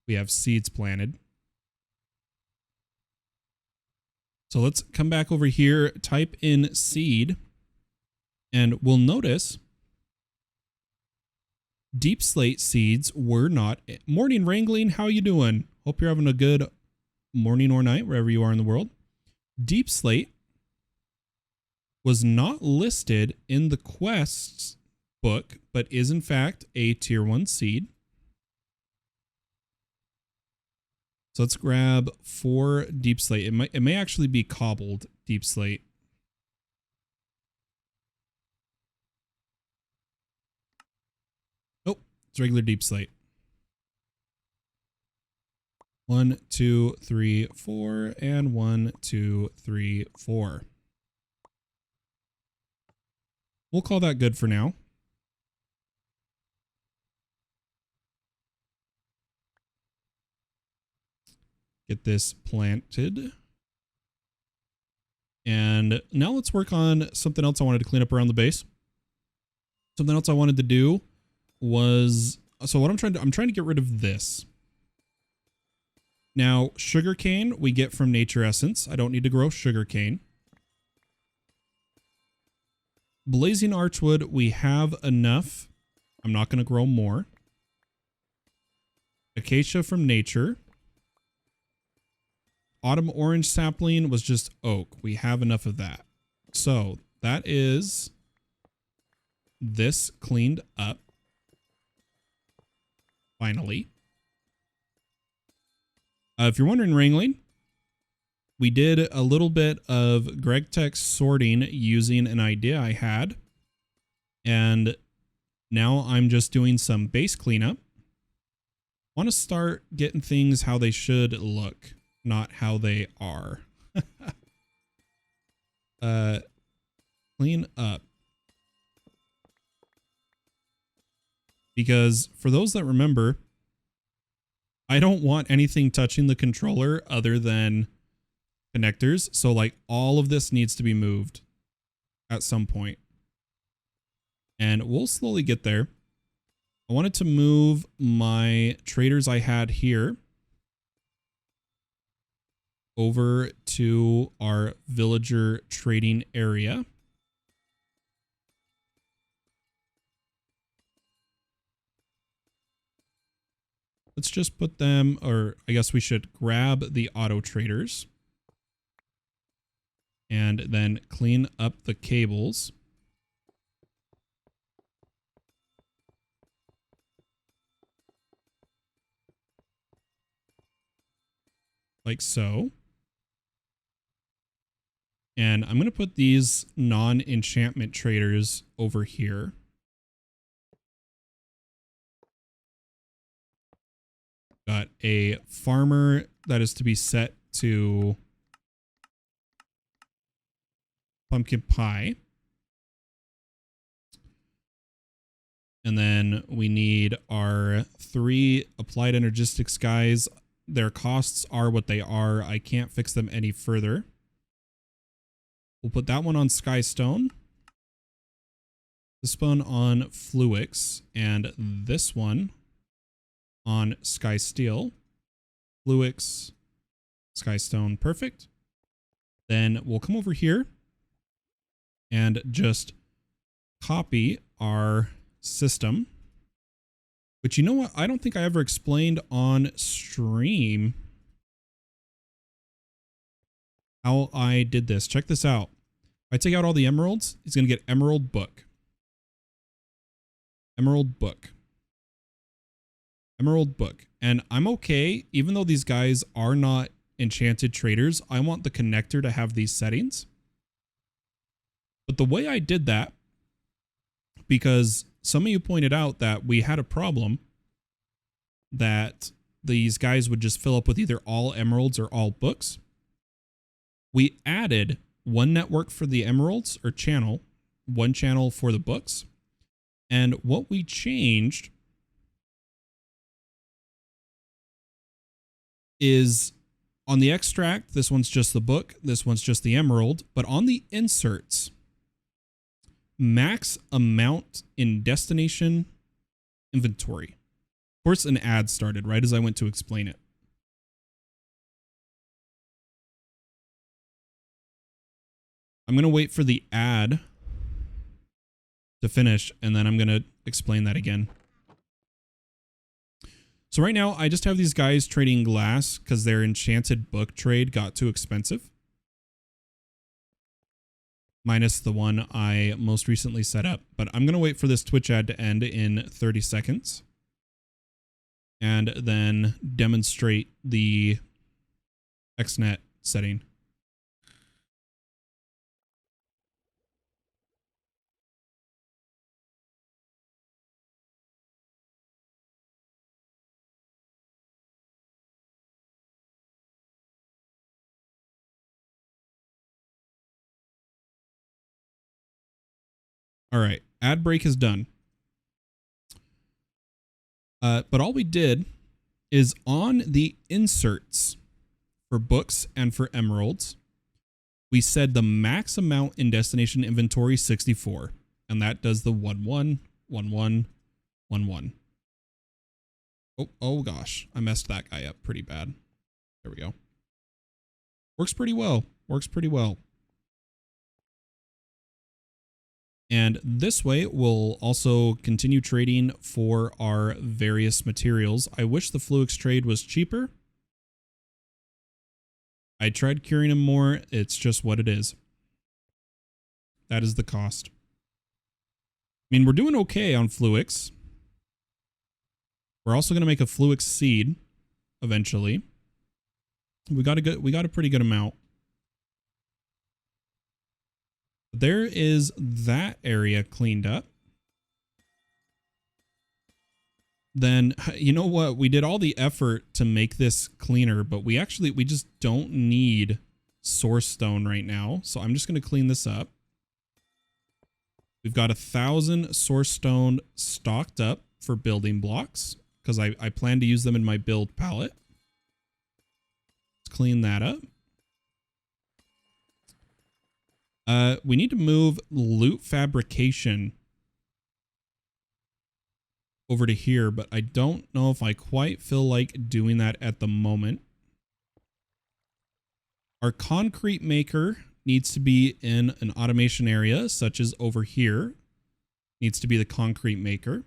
A: we have seeds planted. So let's come back over here, type in seed, and we'll notice deep slate seeds were not. Morning Wrangling, how you doing? Hope you're having a good morning or night wherever you are in the world. Deep slate was not listed in the quests book, but is in fact a tier 1 seed. So let's grab 4 deep slate. It may actually be cobbled deep slate. Nope, it's regular deep slate. 1, 2, 3, 4, and 1, 2, 3, 4. We'll call that good for now. Get this planted. And now let's work on something else I wanted to clean up around the base. Something else I wanted to do was, so what I'm trying to get rid of this. Now, sugarcane we get from nature essence. I don't need to grow sugarcane. Blazing archwood, we have enough. I'm not going to grow more. Acacia from nature. Autumn orange sapling was just oak. We have enough of that. So that is this cleaned up. Finally. If you're wondering, Wrangling, we did a little bit of Greg Tech sorting using an idea I had. And now I'm just doing some base cleanup. I want to start getting things how they should look, not how they are. Clean up. Because for those that remember, I don't want anything touching the controller other than connectors. So like all of this needs to be moved at some point. And we'll slowly get there. I wanted to move my traders I had here over to our villager trading area. Let's just put them, or I guess we should grab the auto traders and then clean up the cables. Like so. And I'm going to put these non-enchantment traders over here. Got a farmer that is to be set to pumpkin pie. And then we need our 3 applied energistics guys. Their costs are what they are. I can't fix them any further. We'll put that one on Skystone. This one on Fluix. And this one on Skysteel. Fluix, Skystone, perfect. Then we'll come over here and just copy our system. But you know what? I don't think I ever explained on stream how I did this. Check this out. If I take out all the emeralds, it's going to get emerald book. Emerald book. Emerald book. And I'm okay, even though these guys are not enchanted traders, I want the connector to have these settings. But the way I did that, because some of you pointed out that we had a problem that these guys would just fill up with either all emeralds or all books. We added one network for the emeralds, or channel, one channel for the books. And what we changed is on the extract, this one's just the book, this one's just the emerald, but on the inserts, max amount in destination inventory. Of course, an ad started right as I went to explain it. I'm going to wait for the ad to finish, and then I'm going to explain that again. So right now, I just have these guys trading glass because their enchanted book trade got too expensive. Minus the one I most recently set up. But I'm going to wait for this Twitch ad to end in 30 seconds. And then demonstrate the XNet setting. All right, ad break is done. But all we did is on the inserts for books and for emeralds, we said the max amount in destination inventory 64, and that does the 1 1 1 1 1 1. Oh gosh, I messed that guy up pretty bad. There we go. Works pretty well. Works pretty well. And this way, we'll also continue trading for our various materials. I wish the Fluix trade was cheaper. I tried curing him more. It's just what it is. That is the cost. I mean, we're doing okay on Fluix. We're also going to make a Fluix seed eventually. We got a pretty good amount. There is that area cleaned up. Then, you know what? We did all the effort to make this cleaner, but we just don't need source stone right now. So I'm just going to clean this up. We've got 1,000 source stone stocked up for building blocks because I plan to use them in my build palette. Let's clean that up. We need to move loot fabrication over to here, but I don't know if I quite feel like doing that at the moment. Our concrete maker needs to be in an automation area, such as over here. Needs to be the concrete maker.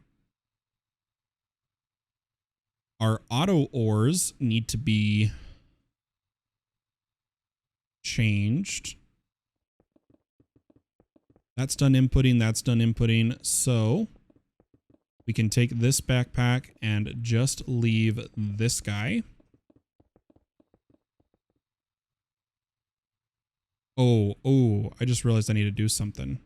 A: Our auto ores need to be changed. That's done inputting. That's done inputting. So we can take this backpack and just leave this guy. Oh, I just realized I need to do something.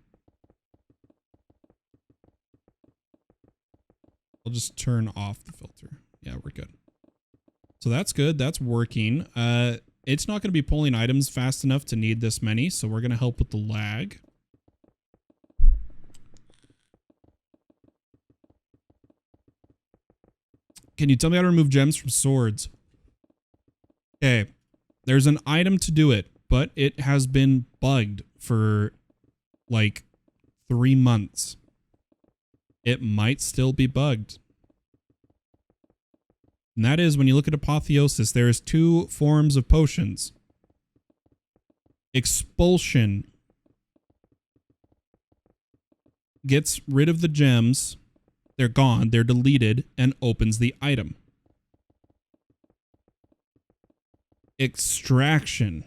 A: I'll just turn off the filter. Yeah, we're good. So that's good. That's working. It's not going to be pulling items fast enough to need this many, so we're going to help with the lag. Can you tell me how to remove gems from swords? Okay. There's an item to do it, but it has been bugged for like 3 months. It might still be bugged. And that is when you look at apotheosis, there's 2 forms of potions. Expulsion gets rid of the gems. They're gone. They're deleted and opens the item. Extraction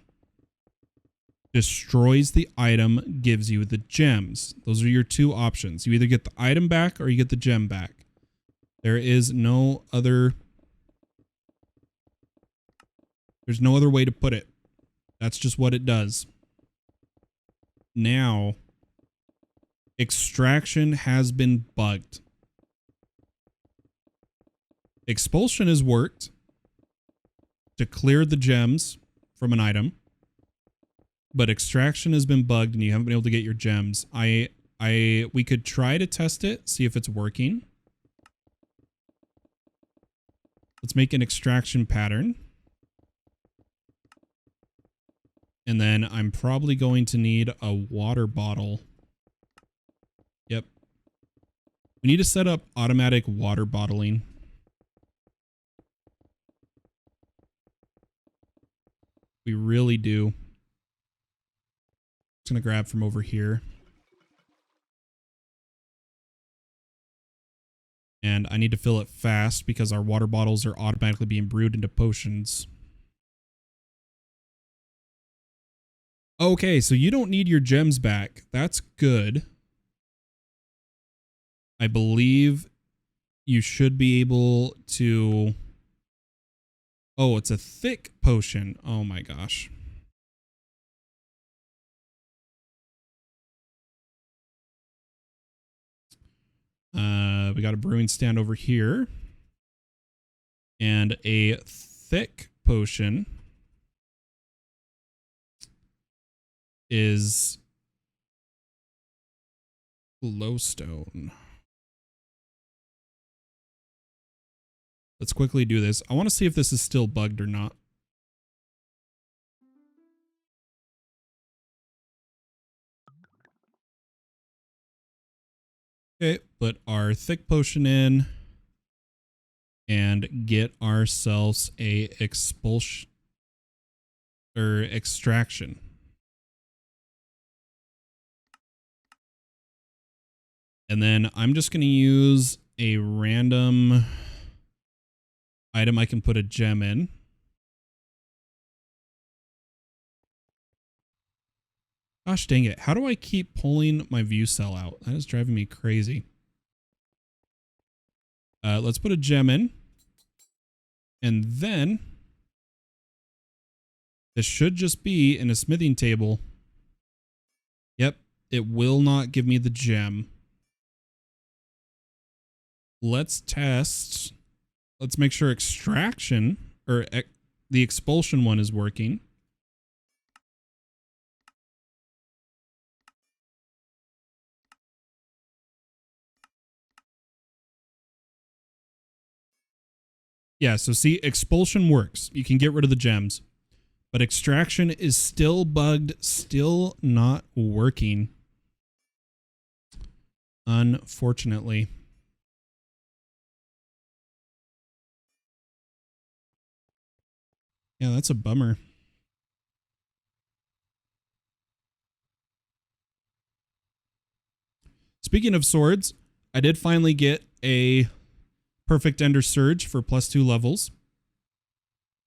A: destroys the item, gives you the gems. Those are your 2 options. You either get the item back or you get the gem back. There is no other... There's no other way to put it. That's just what it does. Now, extraction has been bugged. Expulsion has worked to clear the gems from an item, but extraction has been bugged and you haven't been able to get your gems. We could try to test it, see if it's working. Let's make an extraction pattern. And then I'm probably going to need a water bottle. Yep. We need to set up automatic water bottling. We really do. Just gonna grab from over here. And I need to fill it fast because our water bottles are automatically being brewed into potions. Okay, so you don't need your gems back. That's good. I believe you should be able to... Oh, it's a thick potion. Oh my gosh. We got a brewing stand over here. And a thick potion is glowstone. Let's quickly do this. I want to see if this is still bugged or not. Okay, put our thick potion in and get ourselves a expulsion or extraction. And then I'm just going to use a random item I can put a gem in. Gosh dang it. How do I keep pulling my view cell out? That is driving me crazy. Let's put a gem in. And then this should just be in a smithing table. Yep. It will not give me the gem. Let's test. Let's make sure extraction or the expulsion one is working. Yeah, so see, expulsion works. You can get rid of the gems. But extraction is still bugged, still not working. Unfortunately. Yeah, that's a bummer. Speaking of swords, I did finally get a perfect Ender Surge for +2 levels.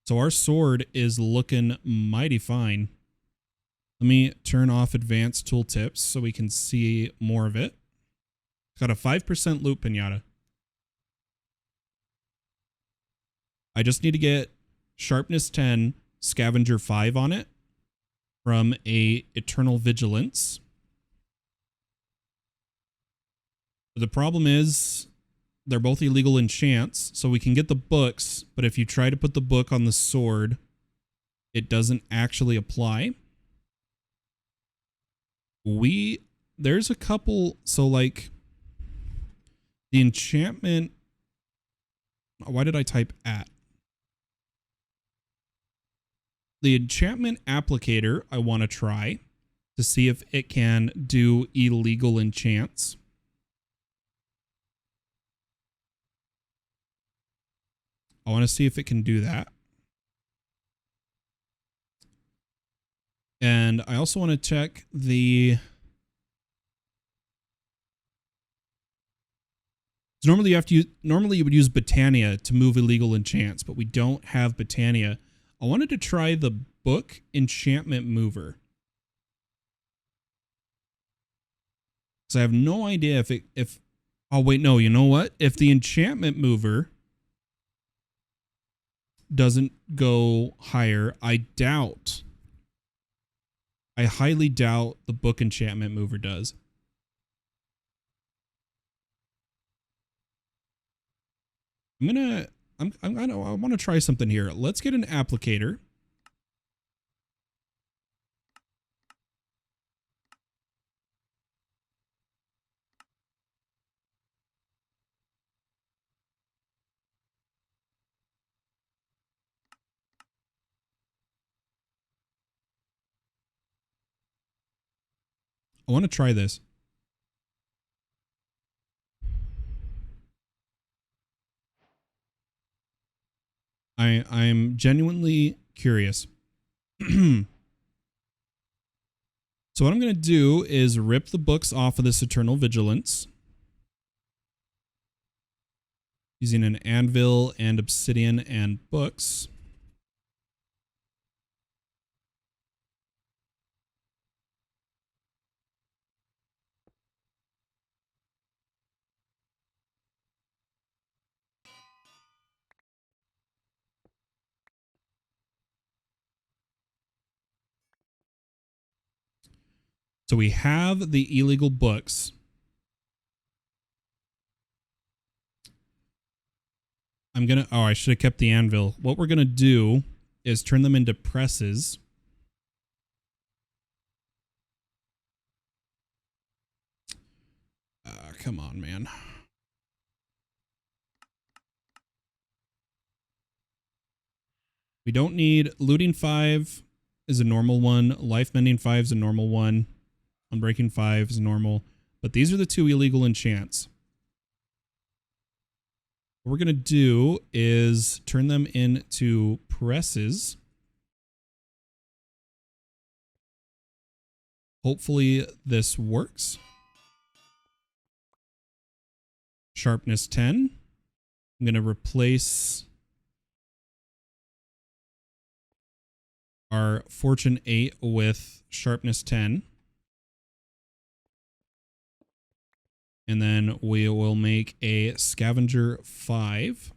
A: So our sword is looking mighty fine. Let me turn off advanced tooltips so we can see more of it. It's got a 5% loot pinata. I just need to get sharpness 10, scavenger 5 on it from a eternal vigilance. The problem is they're both illegal enchants, so we can get the books, but if you try to put the book on the sword, it doesn't actually apply. There's a couple, so like the enchantment, why did I type at? The enchantment applicator I want to try to see if it can do illegal enchants. I want to see if it can do that. And I also want to check the... Normally you would use Botania to move illegal enchants, but we don't have Botania. I wanted to try the book enchantment mover. So I have no idea if oh wait, no, you know what? If the enchantment mover doesn't go higher, I highly doubt the book enchantment mover does. I want to try something here. Let's get an applicator. I want to try this. I'm genuinely curious. So what I'm going to do is rip the books off of this Eternal Vigilance using an anvil and obsidian and books. So we have the illegal books. I should have kept the anvil. What we're going to do is turn them into presses. Come on, man. We don't need looting 5 is a normal one. Life mending 5 is a normal one. Unbreaking 5 is normal. But these are the 2 illegal enchants. What we're going to do is turn them into presses. Hopefully this works. Sharpness 10. I'm going to replace our Fortune 8 with Sharpness 10. And then we will make a Scavenger 5.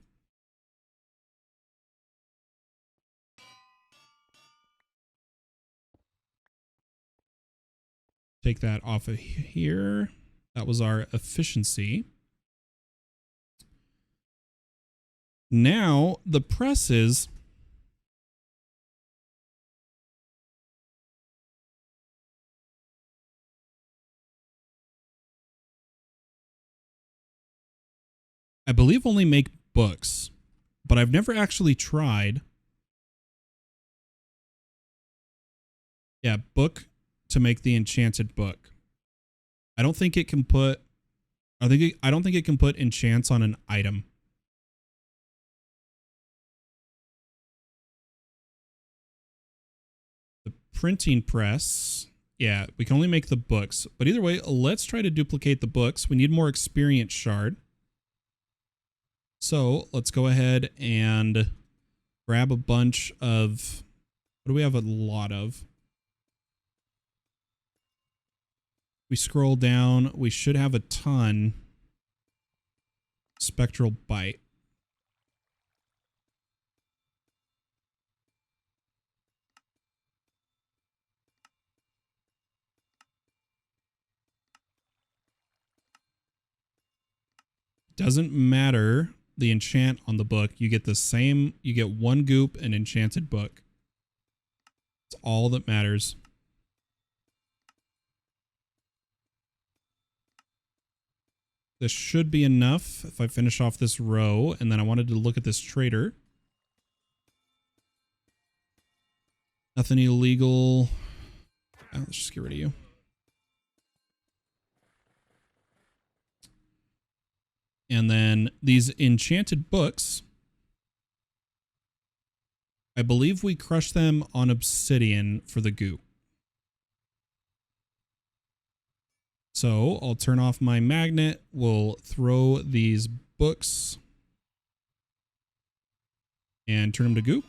A: Take that off of here. That was our efficiency. Now, the presses... I believe only make books, but I've never actually tried. Yeah, book to make the enchanted book. I don't think it can put... I don't think it can put enchants on an item. The printing press Yeah, we can only make the books. But either way, let's try to duplicate the books. We need more experience shard. So let's go ahead and grab a bunch of... What do we have a lot of? We scroll down. We should have a ton. Spectral bite. Doesn't matter the enchant on the book. You get the same, you get one goop and enchanted book. It's all that matters. This should be enough if I finish off this row, and then I wanted to look at this trader. Nothing illegal. Oh, let's just get rid of you. And then these enchanted books, I believe we crush them on obsidian for the goo. So I'll turn off my magnet. We'll throw these books and turn them to goo.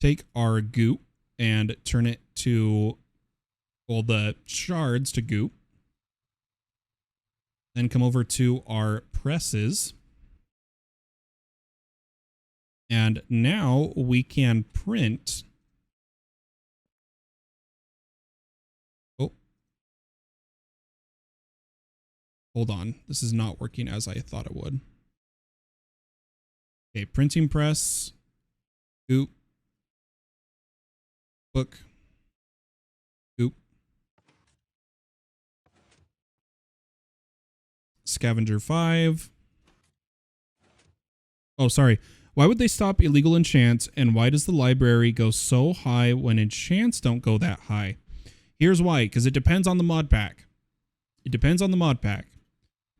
A: Take our goo and turn it to, well, the shards to goo. Then come over to our presses. And now we can print. Oh. Hold on. This is not working as I thought it would. Okay, printing press. Goop. Book. Goop. Scavenger 5. Oh, sorry. Why would they stop illegal enchants, and why does the library go so high when enchants don't go that high? Here's why, because it depends on the mod pack. It depends on the mod pack.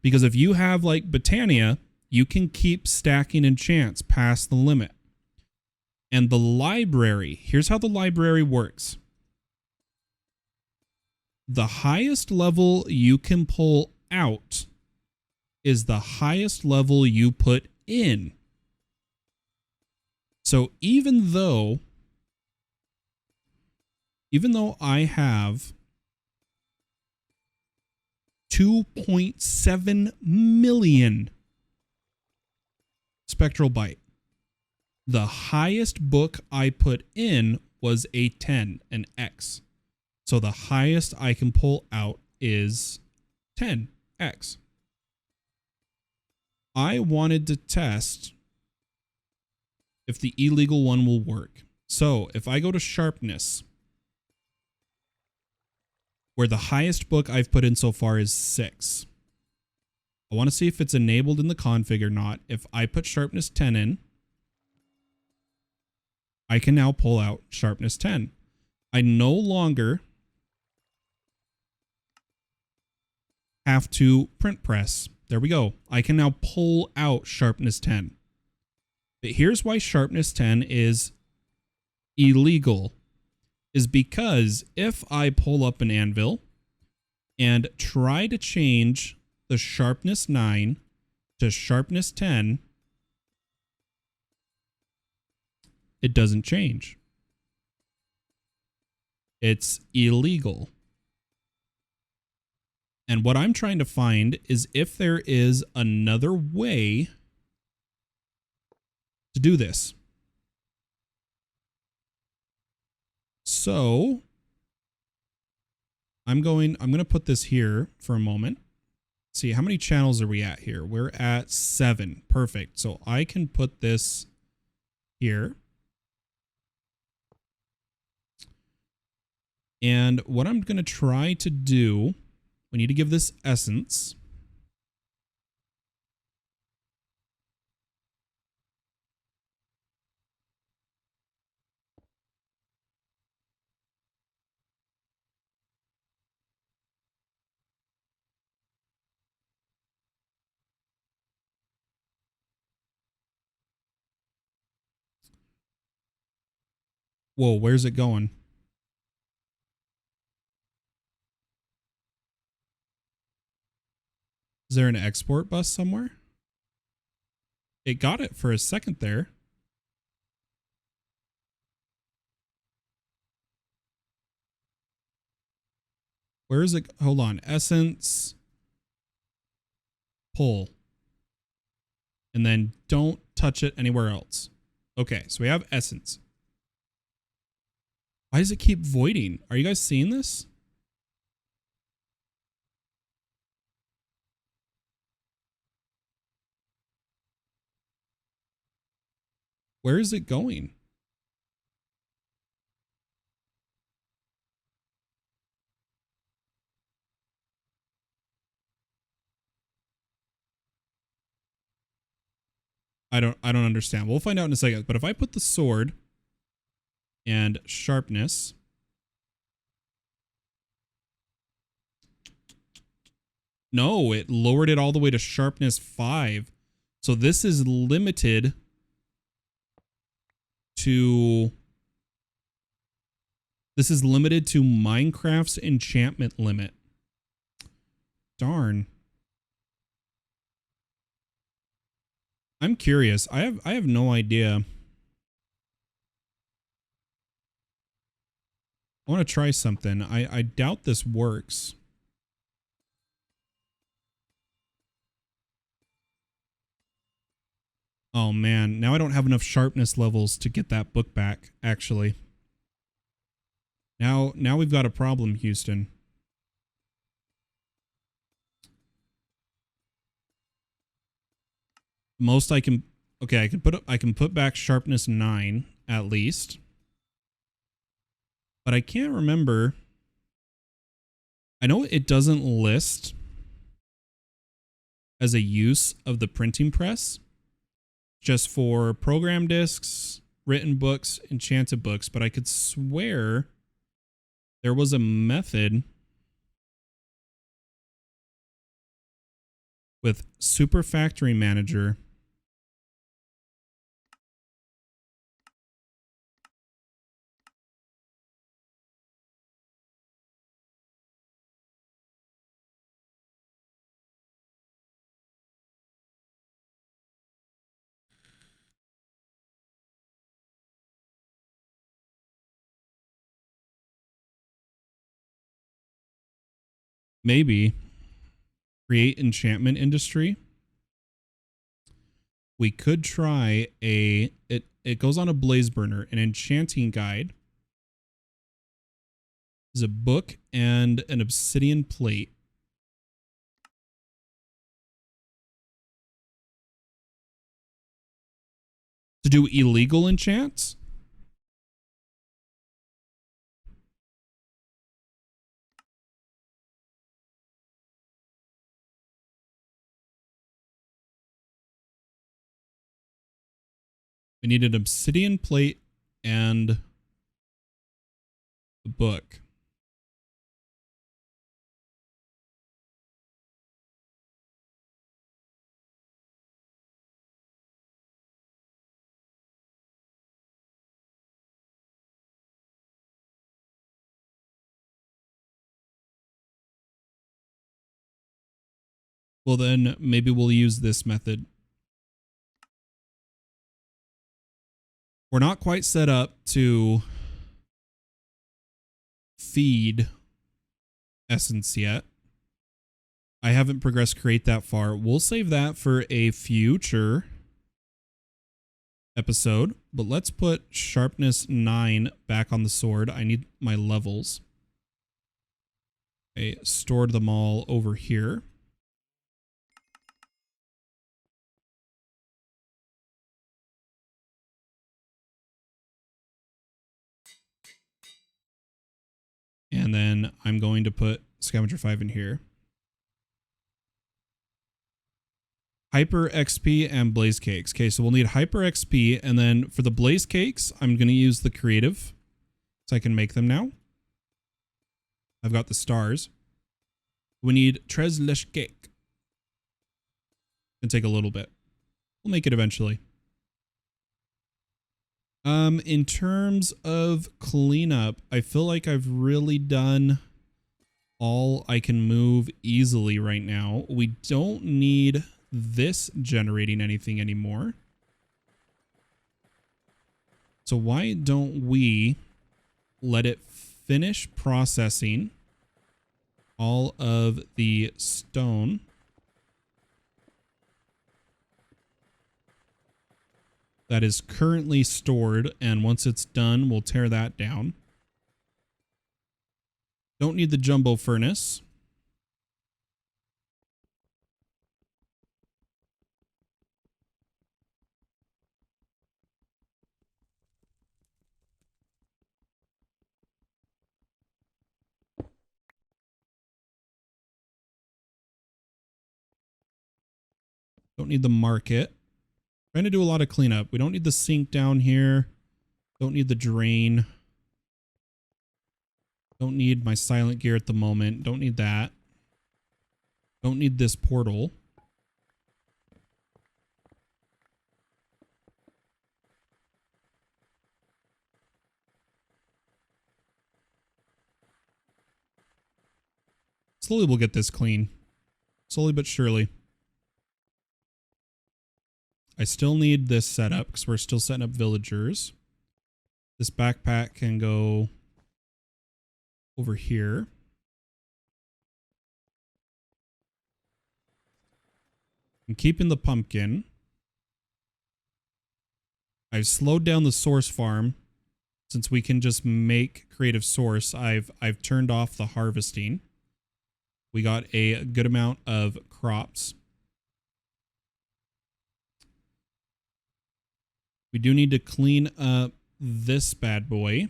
A: Because if you have, like, Britannia, you can keep stacking enchants past the limit. And the library, here's how the library works. The highest level you can pull out is the highest level you put in. So even though I have 2.7 million spectral bite, the highest book I put in was a 10, an X. So the highest I can pull out is 10X. I wanted to test if the illegal one will work. So if I go to sharpness, where the highest book I've put in so far is 6. I want to see if it's enabled in the config or not. If I put sharpness 10 in, I can now pull out sharpness 10. I no longer have to print press. There we go. I can now pull out sharpness 10. But here's why sharpness 10 is illegal. Is because if I pull up an anvil and try to change the sharpness 9 to sharpness 10, it doesn't change. It's illegal. And what I'm trying to find is if there is another way to do this. So I'm going to put this here for a moment. See, how many channels are we at here? We're at 7. Perfect. So I can put this here. And what I'm going to try to do, we need to give this essence. Whoa, where's it going? Is there an export bus somewhere? It got it for a second there. Where is it? Hold on. Essence. Pull. And then don't touch it anywhere else. Okay, so we have essence. Why does it keep voiding? Are you guys seeing this? Where is it going? I don't understand. We'll find out in a second. But if I put the sword and sharpness, no, it lowered it all the way to sharpness 5. So this is limited to Minecraft's enchantment limit. Darn. I'm curious. I have no idea. I want to try something. I doubt this works. Oh man, now I don't have enough sharpness levels to get that book back, actually. Now we've got a problem, Houston. Most I can, okay, I can put back sharpness 9 at least. But I can't remember. I know it doesn't list as a use of the printing press, just for program discs, written books, enchanted books, but I could swear there was a method with Super Factory Manager maybe create enchantment industry. We could try it goes on a blaze burner, an enchanting guide is a book and an obsidian plate. To do illegal enchants? We need an obsidian plate and a book. Well, then maybe we'll use this method. We're not quite set up to feed essence yet. I haven't progressed create that far. We'll save that for a future episode, but let's put sharpness 9 back on the sword. I need my levels. I stored them all over here. And then I'm going to put scavenger 5 in here. Hyper XP and blaze cakes. Okay, so we'll need hyper XP, and then for the blaze cakes, I'm going to use the creative so I can make them now. I've got the stars. We need tres leche cake. It's going to take a little bit. We'll make it eventually. In terms of cleanup, I feel like I've really done all I can move easily right now. We don't need this generating anything anymore. So why don't we let it finish processing all of the stone that is currently stored, and once it's done, we'll tear that down. Don't need the jumbo furnace. Don't need the market. Trying to do a lot of cleanup. We don't need the sink down here. Don't need the drain. Don't need my silent gear at the moment. Don't need that. Don't need this portal. Slowly we'll get this clean. Slowly but surely. I still need this setup because we're still setting up villagers. This backpack can go over here. I'm keeping the pumpkin. I've slowed down the source farm. Since we can just make creative source, I've turned off the harvesting. We got a good amount of crops. We do need to clean up this bad boy.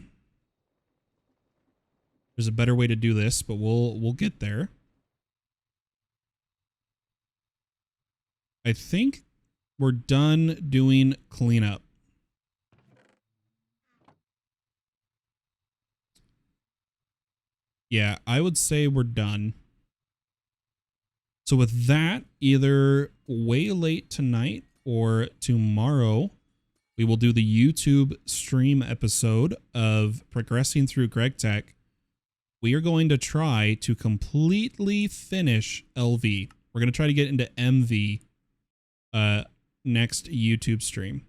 A: There's a better way to do this, but we'll get there. I think we're done doing cleanup. Yeah, I would say we're done. So with that, either way late tonight or tomorrow, we will do the YouTube stream episode of Progressing Through Greg Tech. We are going to try to completely finish LV. We're going to try to get into MV next YouTube stream.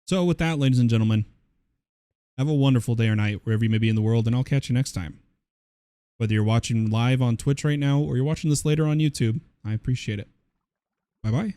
A: So with that, ladies and gentlemen, have a wonderful day or night wherever you may be in the world, and I'll catch you next time. Whether you're watching live on Twitch right now or you're watching this later on YouTube, I appreciate it. Bye-bye.